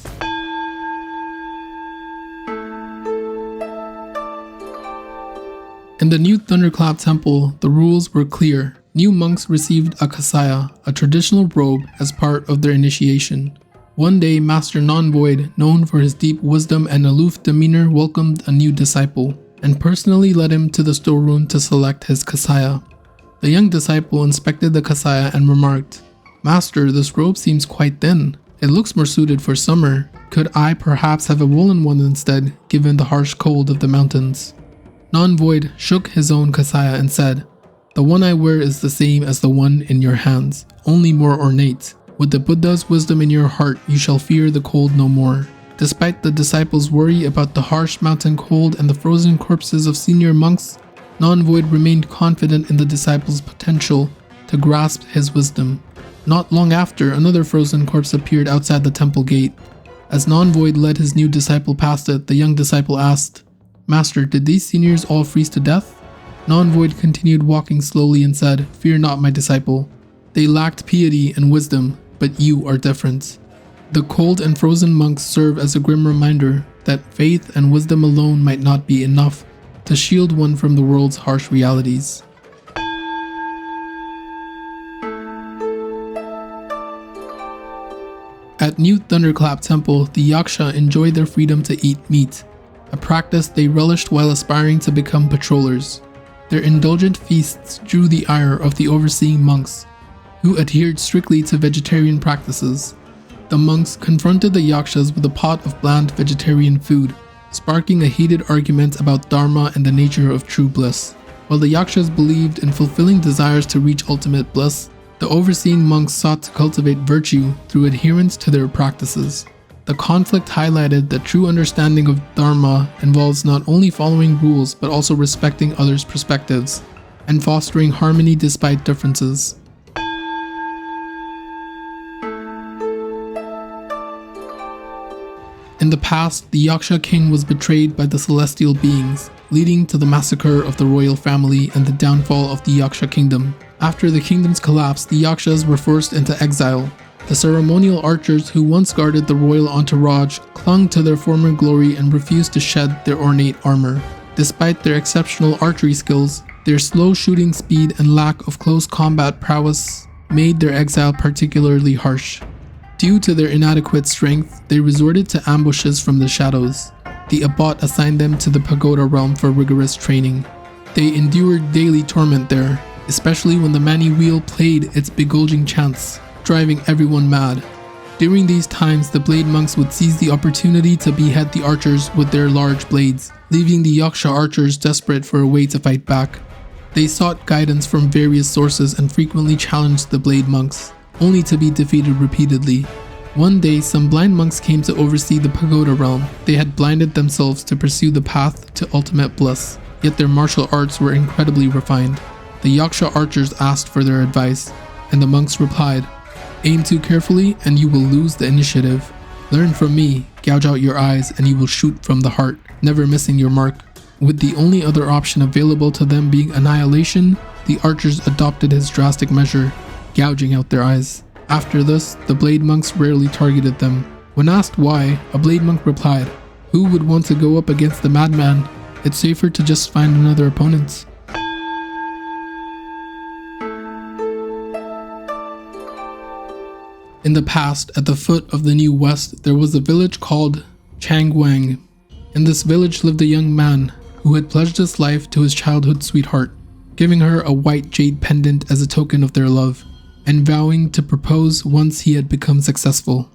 In the New Thunderclap Temple, the rules were clear. New monks received a kasaya, a traditional robe, as part of their initiation. One day, Master Non-Void, known for his deep wisdom and aloof demeanor, welcomed a new disciple, and personally led him to the storeroom to select his kasaya. The young disciple inspected the kasaya and remarked, "Master, this robe seems quite thin. It looks more suited for summer. Could I perhaps have a woolen one instead, given the harsh cold of the mountains?" Non-Void shook his own kasaya and said, "The one I wear is the same as the one in your hands, only more ornate. With the Buddha's wisdom in your heart, you shall fear the cold no more." Despite the disciples' worry about the harsh mountain cold and the frozen corpses of senior monks, Non-Void remained confident in the disciples' potential to grasp his wisdom. Not long after, another frozen corpse appeared outside the temple gate. As Non-Void led his new disciple past it, the young disciple asked, "Master, did these seniors all freeze to death?" Non-Void continued walking slowly and said, "Fear not, my disciple. They lacked piety and wisdom, but you are different." The cold and frozen monks serve as a grim reminder that faith and wisdom alone might not be enough to shield one from the world's harsh realities. At New Thunderclap Temple, the Yaksha enjoyed their freedom to eat meat, a practice they relished while aspiring to become patrollers. Their indulgent feasts drew the ire of the overseeing monks, who adhered strictly to vegetarian practices. The monks confronted the Yakshas with a pot of bland vegetarian food, sparking a heated argument about dharma and the nature of true bliss. While the Yakshas believed in fulfilling desires to reach ultimate bliss, the overseeing monks sought to cultivate virtue through adherence to their practices. The conflict highlighted that true understanding of dharma involves not only following rules but also respecting others' perspectives and fostering harmony despite differences. In the past, the Yaksha king was betrayed by the celestial beings, leading to the massacre of the royal family and the downfall of the Yaksha kingdom. After the kingdom's collapse, the Yakshas were forced into exile. The ceremonial archers who once guarded the royal entourage clung to their former glory and refused to shed their ornate armor. Despite their exceptional archery skills, their slow shooting speed and lack of close combat prowess made their exile particularly harsh. Due to their inadequate strength, they resorted to ambushes from the shadows. The abbot assigned them to the pagoda realm for rigorous training. They endured daily torment there, especially when the Mani wheel played its beguiling chants, driving everyone mad. During these times, the blade monks would seize the opportunity to behead the archers with their large blades, leaving the Yaksha archers desperate for a way to fight back. They sought guidance from various sources and frequently challenged the blade monks, only to be defeated repeatedly. One day, some blind monks came to oversee the pagoda realm. They had blinded themselves to pursue the path to ultimate bliss, yet their martial arts were incredibly refined. The Yaksha archers asked for their advice, and the monks replied, "Aim too carefully and you will lose the initiative. Learn from me, gouge out your eyes and you will shoot from the heart, never missing your mark." With the only other option available to them being annihilation, the archers adopted his drastic measure, gouging out their eyes. After this, the blade monks rarely targeted them. When asked why, a blade monk replied, "Who would want to go up against the madman? It's safer to just find another opponent." In the past, at the foot of the New West, there was a village called Cyan Loong. In this village lived a young man who had pledged his life to his childhood sweetheart, giving her a white jade pendant as a token of their love, and vowing to propose once he had become successful.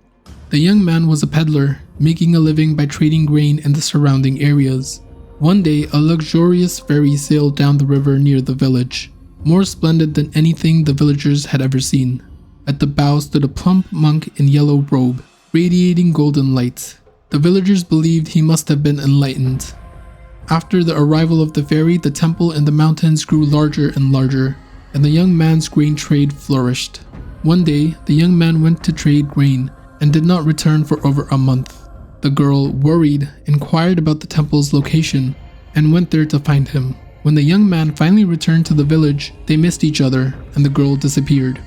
The young man was a peddler, making a living by trading grain in the surrounding areas. One day, a luxurious ferry sailed down the river near the village, more splendid than anything the villagers had ever seen. At the bow stood a plump monk in yellow robe, radiating golden light. The villagers believed he must have been enlightened. After the arrival of the ferry, the temple in the mountains grew larger and larger, and the young man's grain trade flourished. One day, the young man went to trade grain and did not return for over a month. The girl, worried, inquired about the temple's location and went there to find him. When the young man finally returned to the village, they missed each other and the girl disappeared.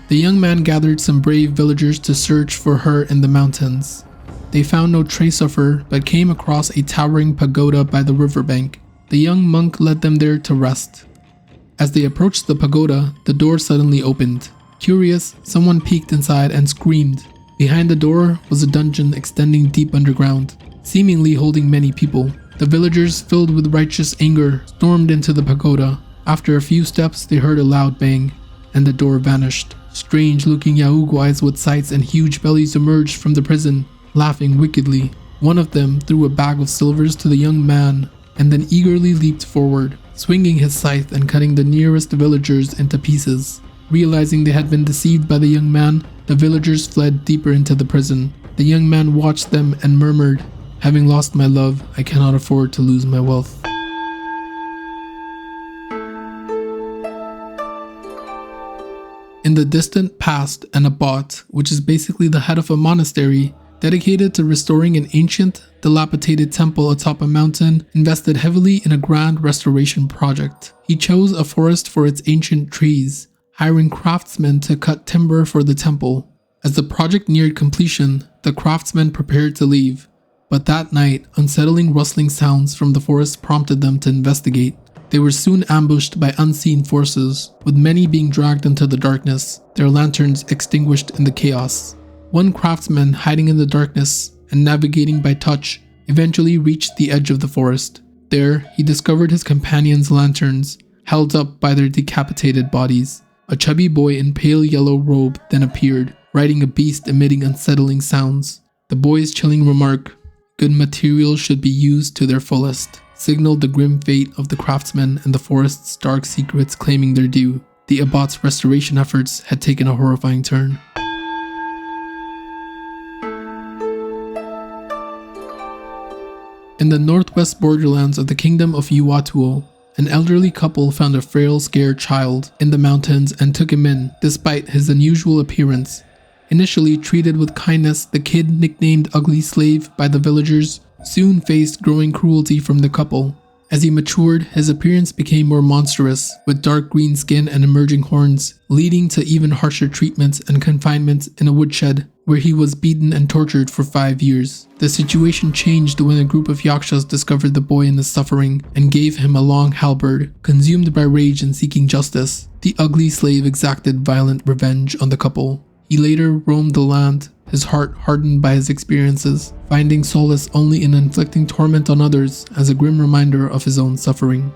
The young man gathered some brave villagers to search for her in the mountains. They found no trace of her, but came across a towering pagoda by the riverbank. The young monk led them there to rest. As they approached the pagoda, the door suddenly opened. Curious, someone peeked inside and screamed. Behind the door was a dungeon extending deep underground, seemingly holding many people. The villagers, filled with righteous anger, stormed into the pagoda. After a few steps, they heard a loud bang, and the door vanished. Strange-looking Yaoguais with sights and huge bellies emerged from the prison, laughing wickedly. One of them threw a bag of silvers to the young man, and then eagerly leaped forward, swinging his scythe and cutting the nearest villagers into pieces. Realizing they had been deceived by the young man, the villagers fled deeper into the prison. The young man watched them and murmured, "Having lost my love, I cannot afford to lose my wealth." In the distant past, an abbot, which is basically the head of a monastery, dedicated to restoring an ancient, dilapidated temple atop a mountain, invested heavily in a grand restoration project. He chose a forest for its ancient trees, hiring craftsmen to cut timber for the temple. As the project neared completion, the craftsmen prepared to leave, but that night, unsettling rustling sounds from the forest prompted them to investigate. They were soon ambushed by unseen forces, with many being dragged into the darkness, their lanterns extinguished in the chaos. One craftsman, hiding in the darkness and navigating by touch, eventually reached the edge of the forest. There, he discovered his companions' lanterns, held up by their decapitated bodies. A chubby boy in pale yellow robe then appeared, riding a beast emitting unsettling sounds. The boy's chilling remark, "Good materials should be used to their fullest," signaled the grim fate of the craftsmen and the forest's dark secrets claiming their due. The abbot's restoration efforts had taken a horrifying turn. In the northwest borderlands of the kingdom of Yuatuo, an elderly couple found a frail, scared child in the mountains and took him in, despite his unusual appearance. Initially treated with kindness, the kid, nicknamed Ugly Slave by the villagers, soon faced growing cruelty from the couple. As he matured, his appearance became more monstrous, with dark green skin and emerging horns, leading to even harsher treatments and confinement in a woodshed, where he was beaten and tortured for 5 years. The situation changed when a group of Yakshas discovered the boy in his suffering and gave him a long halberd. Consumed by rage and seeking justice, the Ugly Slave exacted violent revenge on the couple. He later roamed the land, his heart hardened by his experiences, finding solace only in inflicting torment on others as a grim reminder of his own suffering.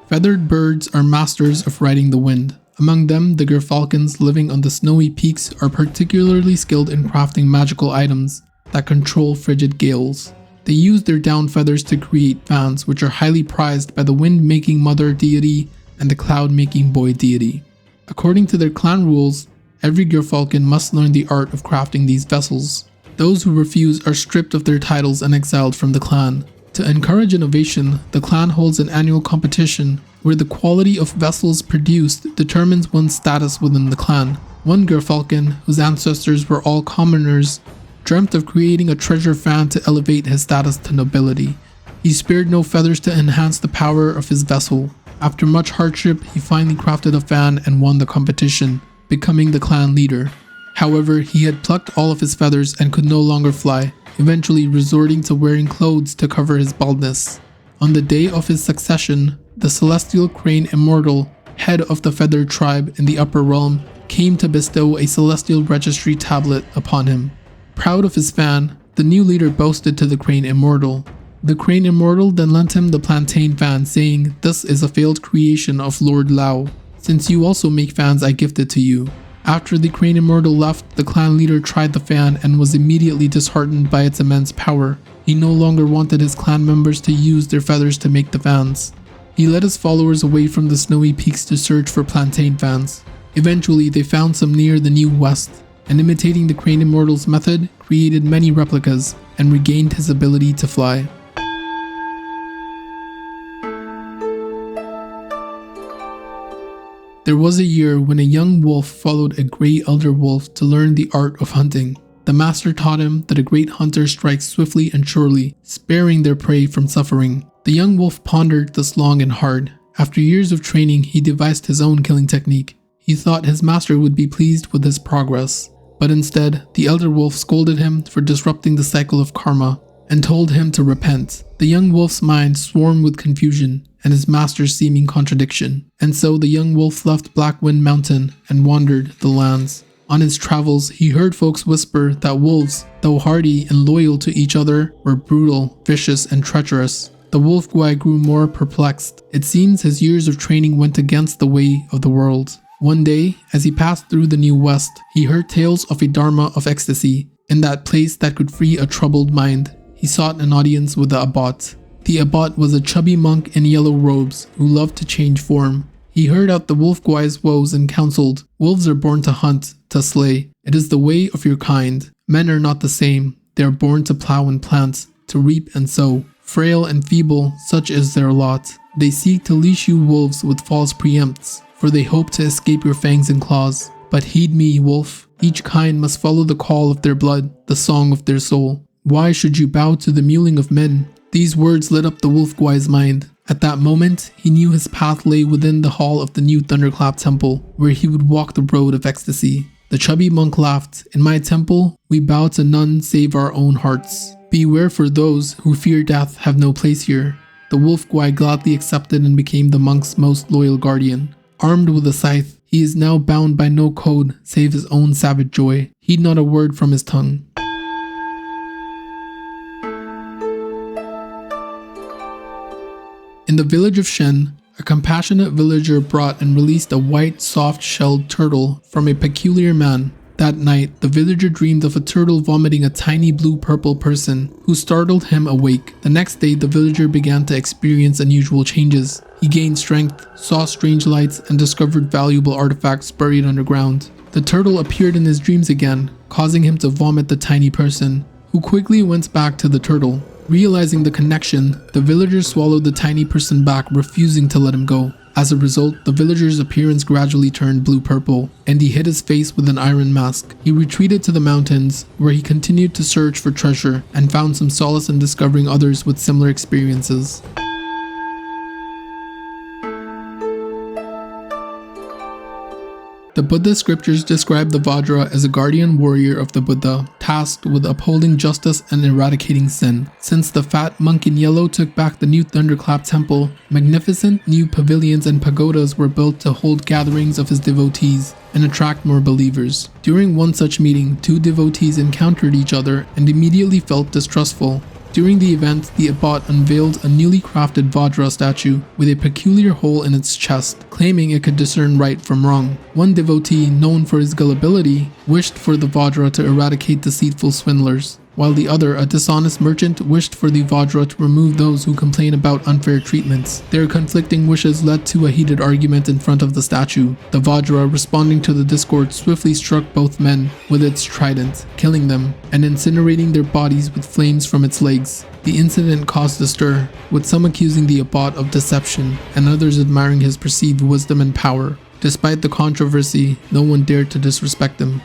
Feathered birds are masters of riding the wind. Among them, the gerfalcons living on the snowy peaks are particularly skilled in crafting magical items that control frigid gales. They use their down feathers to create fans, which are highly prized by the wind-making mother deity and the cloud-making boy deity. According to their clan rules, every gerfalcon must learn the art of crafting these vessels. Those who refuse are stripped of their titles and exiled from the clan. To encourage innovation, the clan holds an annual competition where the quality of vessels produced determines one's status within the clan. One gerfalcon, whose ancestors were all commoners, dreamt of creating a treasure fan to elevate his status to nobility. He spared no feathers to enhance the power of his vessel. After much hardship, he finally crafted a fan and won the competition, becoming the clan leader. However, he had plucked all of his feathers and could no longer fly, eventually resorting to wearing clothes to cover his baldness. On the day of his succession, the celestial crane Immortal, head of the feathered tribe in the upper realm, came to bestow a celestial registry tablet upon him. Proud of his fan, the new leader boasted to the crane Immortal. The crane Immortal then lent him the plantain fan, saying, "This is a failed creation of Lord Lao. Since you also make fans, I gift it to you." After the crane Immortal left, the clan leader tried the fan and was immediately disheartened by its immense power. He no longer wanted his clan members to use their feathers to make the fans. He led his followers away from the snowy peaks to search for plantain fans. Eventually, they found some near the New West, and imitating the crane Immortal's method, created many replicas and regained his ability to fly. There was a year when a young wolf followed a great elder wolf to learn the art of hunting. The master taught him that a great hunter strikes swiftly and surely, sparing their prey from suffering. The young wolf pondered this long and hard. After years of training, he devised his own killing technique. He thought his master would be pleased with his progress, but instead, the elder wolf scolded him for disrupting the cycle of karma and told him to repent. The young wolf's mind swarmed with confusion and his master's seeming contradiction, and so the young wolf left Blackwind Mountain and wandered the lands. On his travels, he heard folks whisper that wolves, though hardy and loyal to each other, were brutal, vicious, and treacherous. The wolf Guai grew more perplexed. It seems his years of training went against the way of the world. One day, as he passed through the New West, he heard tales of a dharma of ecstasy, in that place that could free a troubled mind. He sought an audience with the abbot. The abbot was a chubby monk in yellow robes who loved to change form. He heard out the wolf Guai's woes and counseled, "Wolves are born to hunt, to slay. It is the way of your kind. Men are not the same. They are born to plow and plant, to reap and sow. Frail and feeble, such is their lot. They seek to leash you wolves with false preempts, for they hope to escape your fangs and claws. But heed me, wolf. Each kind must follow the call of their blood, the song of their soul. Why should you bow to the mewling of men?" These words lit up the wolf Guai's mind. At that moment, he knew his path lay within the hall of the new Thunderclap Temple, where he would walk the road of ecstasy. The chubby monk laughed. "In my temple, we bow to none save our own hearts. Beware, for those who fear death have no place here." The wolf Guai gladly accepted and became the monk's most loyal guardian. Armed with a scythe, he is now bound by no code save his own savage joy. Heed not a word from his tongue. In the village of Shen, a compassionate villager brought and released a white, soft-shelled turtle from a peculiar man. That night, the villager dreamed of a turtle vomiting a tiny blue-purple person, who startled him awake. The next day, the villager began to experience unusual changes. He gained strength, saw strange lights, and discovered valuable artifacts buried underground. The turtle appeared in his dreams again, causing him to vomit the tiny person, who quickly went back to the turtle. Realizing the connection, the villager swallowed the tiny person back, refusing to let him go. As a result, the villager's appearance gradually turned blue-purple, and he hid his face with an iron mask. He retreated to the mountains, where he continued to search for treasure, and found some solace in discovering others with similar experiences. The Buddhist scriptures describe the Vajra as a guardian warrior of the Buddha, tasked with upholding justice and eradicating sin. Since the fat monk in yellow took back the new Thunderclap Temple, magnificent new pavilions and pagodas were built to hold gatherings of his devotees and attract more believers. During one such meeting, two devotees encountered each other and immediately felt distrustful. During the event, the abbot unveiled a newly crafted Vajra statue with a peculiar hole in its chest, claiming it could discern right from wrong. One devotee, known for his gullibility, wished for the Vajra to eradicate deceitful swindlers, while the other, a dishonest merchant, wished for the Vajra to remove those who complain about unfair treatments. Their conflicting wishes led to a heated argument in front of the statue. The Vajra, responding to the discord, swiftly struck both men with its trident, killing them and incinerating their bodies with flames from its legs. The incident caused a stir, with some accusing the abbot of deception and others admiring his perceived wisdom and power. Despite the controversy, no one dared to disrespect him.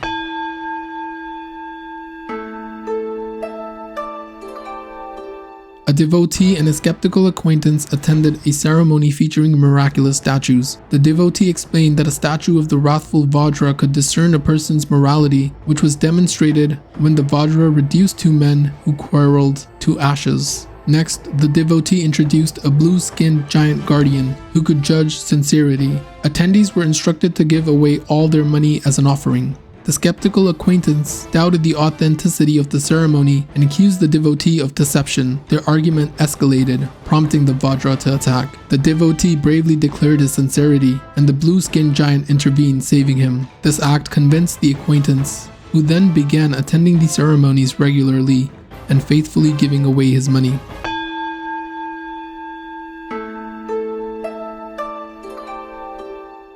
A devotee and a skeptical acquaintance attended a ceremony featuring miraculous statues. The devotee explained that a statue of the wrathful Vajra could discern a person's morality, which was demonstrated when the Vajra reduced two men who quarreled to ashes. Next, the devotee introduced a blue-skinned giant guardian who could judge sincerity. Attendees were instructed to give away all their money as an offering. The skeptical acquaintance doubted the authenticity of the ceremony and accused the devotee of deception. Their argument escalated, prompting the Vajra to attack. The devotee bravely declared his sincerity, and the blue-skinned giant intervened, saving him. This act convinced the acquaintance, who then began attending the ceremonies regularly and faithfully giving away his money.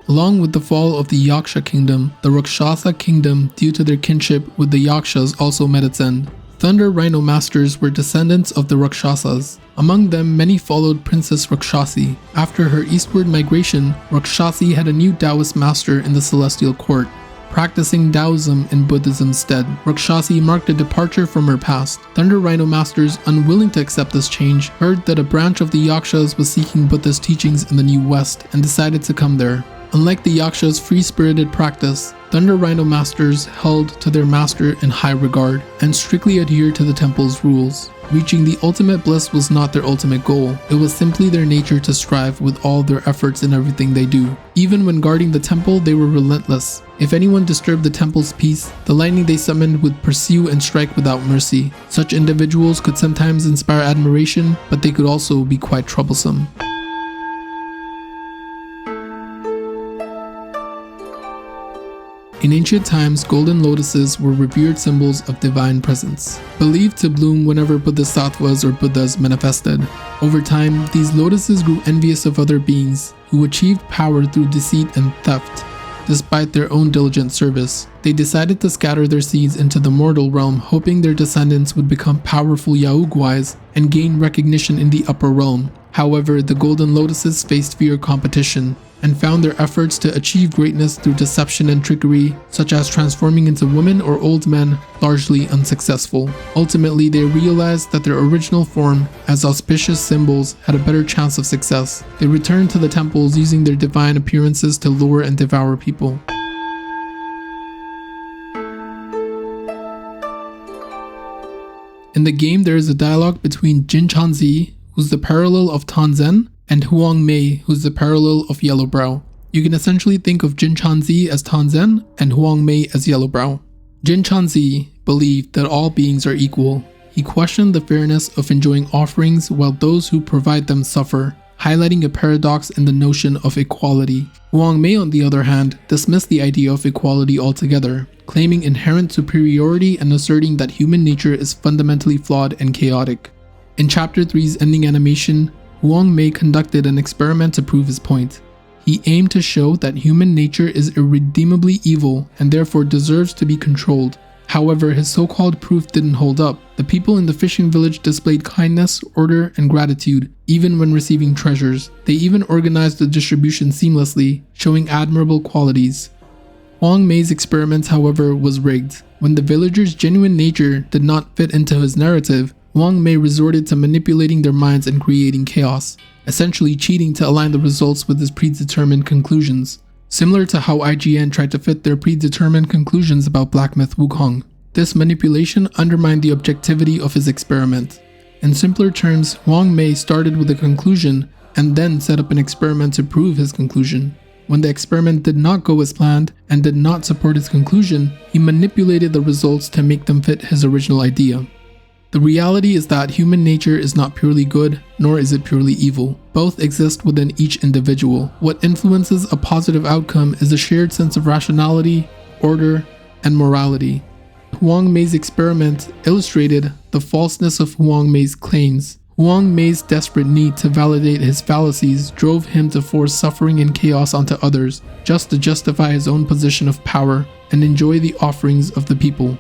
Along with the fall of the Yaksha kingdom, the Rakshasa kingdom, due to their kinship with the Yakshas, also met its end. Thunder Rhino masters were descendants of the Rakshasas. Among them, many followed Princess Rakshasi. After her eastward migration, Rakshasi had a new Taoist master in the celestial court, practicing Taoism in Buddhism's stead. Rakshasi marked a departure from her past. Thunder Rhino masters, unwilling to accept this change, heard that a branch of the Yakshas was seeking Buddhist teachings in the New West and decided to come there. Unlike the Yaksha's free-spirited practice, Thunder Rhino masters held to their master in high regard and strictly adhered to the temple's rules. Reaching the ultimate bliss was not their ultimate goal. It was simply their nature to strive with all their efforts in everything they do. Even when guarding the temple, they were relentless. If anyone disturbed the temple's peace, the lightning they summoned would pursue and strike without mercy. Such individuals could sometimes inspire admiration, but they could also be quite troublesome. In ancient times, golden lotuses were revered symbols of divine presence, believed to bloom whenever bodhisattvas or Buddhas manifested. Over time, these lotuses grew envious of other beings who achieved power through deceit and theft. Despite their own diligent service, they decided to scatter their seeds into the mortal realm, hoping their descendants would become powerful Yaoguais and gain recognition in the upper realm. However, the golden lotuses faced fierce competition and found their efforts to achieve greatness through deception and trickery, such as transforming into women or old men, largely unsuccessful. Ultimately, they realized that their original form, as auspicious symbols, had a better chance of success. They returned to the temples using their divine appearances to lure and devour people. In the game, there is a dialogue between Chanzi, who's the parallel of Tanzhen, and Huang, who's the parallel of Yellowbrow. You can essentially think of Chanzi as Tanzhen and Huang as Yellowbrow. Chanzi believed that all beings are equal. He questioned the fairness of enjoying offerings while those who provide them suffer, highlighting a paradox in the notion of equality. Huang, on the other hand, dismissed the idea of equality altogether, claiming inherent superiority and asserting that human nature is fundamentally flawed and chaotic. In Chapter 3's ending animation, Huang conducted an experiment to prove his point. He aimed to show that human nature is irredeemably evil and therefore deserves to be controlled. However, his so-called proof didn't hold up. The people in the fishing village displayed kindness, order, and gratitude, even when receiving treasures. They even organized the distribution seamlessly, showing admirable qualities. Huang experiment, however, was rigged. When the villagers' genuine nature did not fit into his narrative, Huang resorted to manipulating their minds and creating chaos, essentially cheating to align the results with his predetermined conclusions, similar to how IGN tried to fit their predetermined conclusions about Black Myth Wukong. This manipulation undermined the objectivity of his experiment. In simpler terms, Huang started with a conclusion and then set up an experiment to prove his conclusion. When the experiment did not go as planned and did not support his conclusion, he manipulated the results to make them fit his original idea. The reality is that human nature is not purely good, nor is it purely evil. Both exist within each individual. What influences a positive outcome is a shared sense of rationality, order, and morality. Huang experiment illustrated the falseness of Huang claims. Huang desperate need to validate his fallacies drove him to force suffering and chaos onto others, just to justify his own position of power and enjoy the offerings of the people.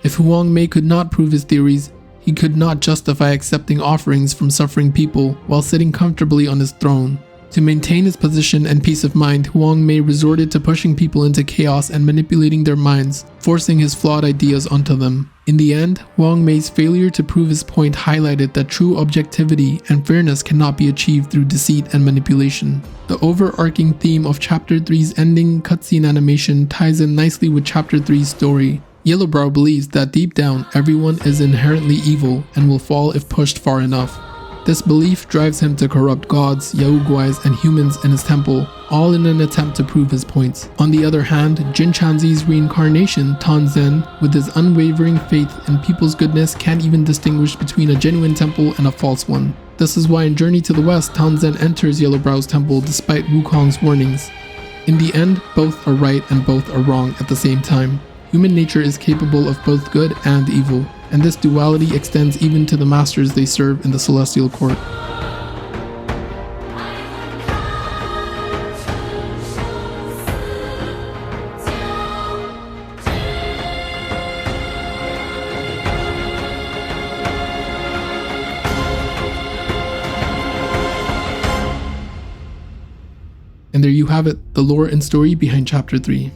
If Huang could not prove his theories, he could not justify accepting offerings from suffering people while sitting comfortably on his throne. To maintain his position and peace of mind, Huang may resorted to pushing people into chaos and manipulating their minds, forcing his flawed ideas onto them. In the end, Huang Mei's failure to prove his point highlighted that true objectivity and fairness cannot be achieved through deceit and manipulation. The overarching theme of Chapter 3's ending cutscene animation ties in nicely with Chapter 3's story. Yellowbrow believes that deep down, everyone is inherently evil and will fall if pushed far enough. This belief drives him to corrupt gods, Yaoguais, and humans in his temple, all in an attempt to prove his points. On the other hand, Jin Chanzi's reincarnation, Tanzhen, with his unwavering faith in people's goodness, can't even distinguish between a genuine temple and a false one. This is why in Journey to the West, Tanzhen enters Yellowbrow's temple despite Wukong's warnings. In the end, both are right and both are wrong at the same time. Human nature is capable of both good and evil, and this duality extends even to the masters they serve in the Celestial Court. And there you have it, the lore and story behind Chapter 3.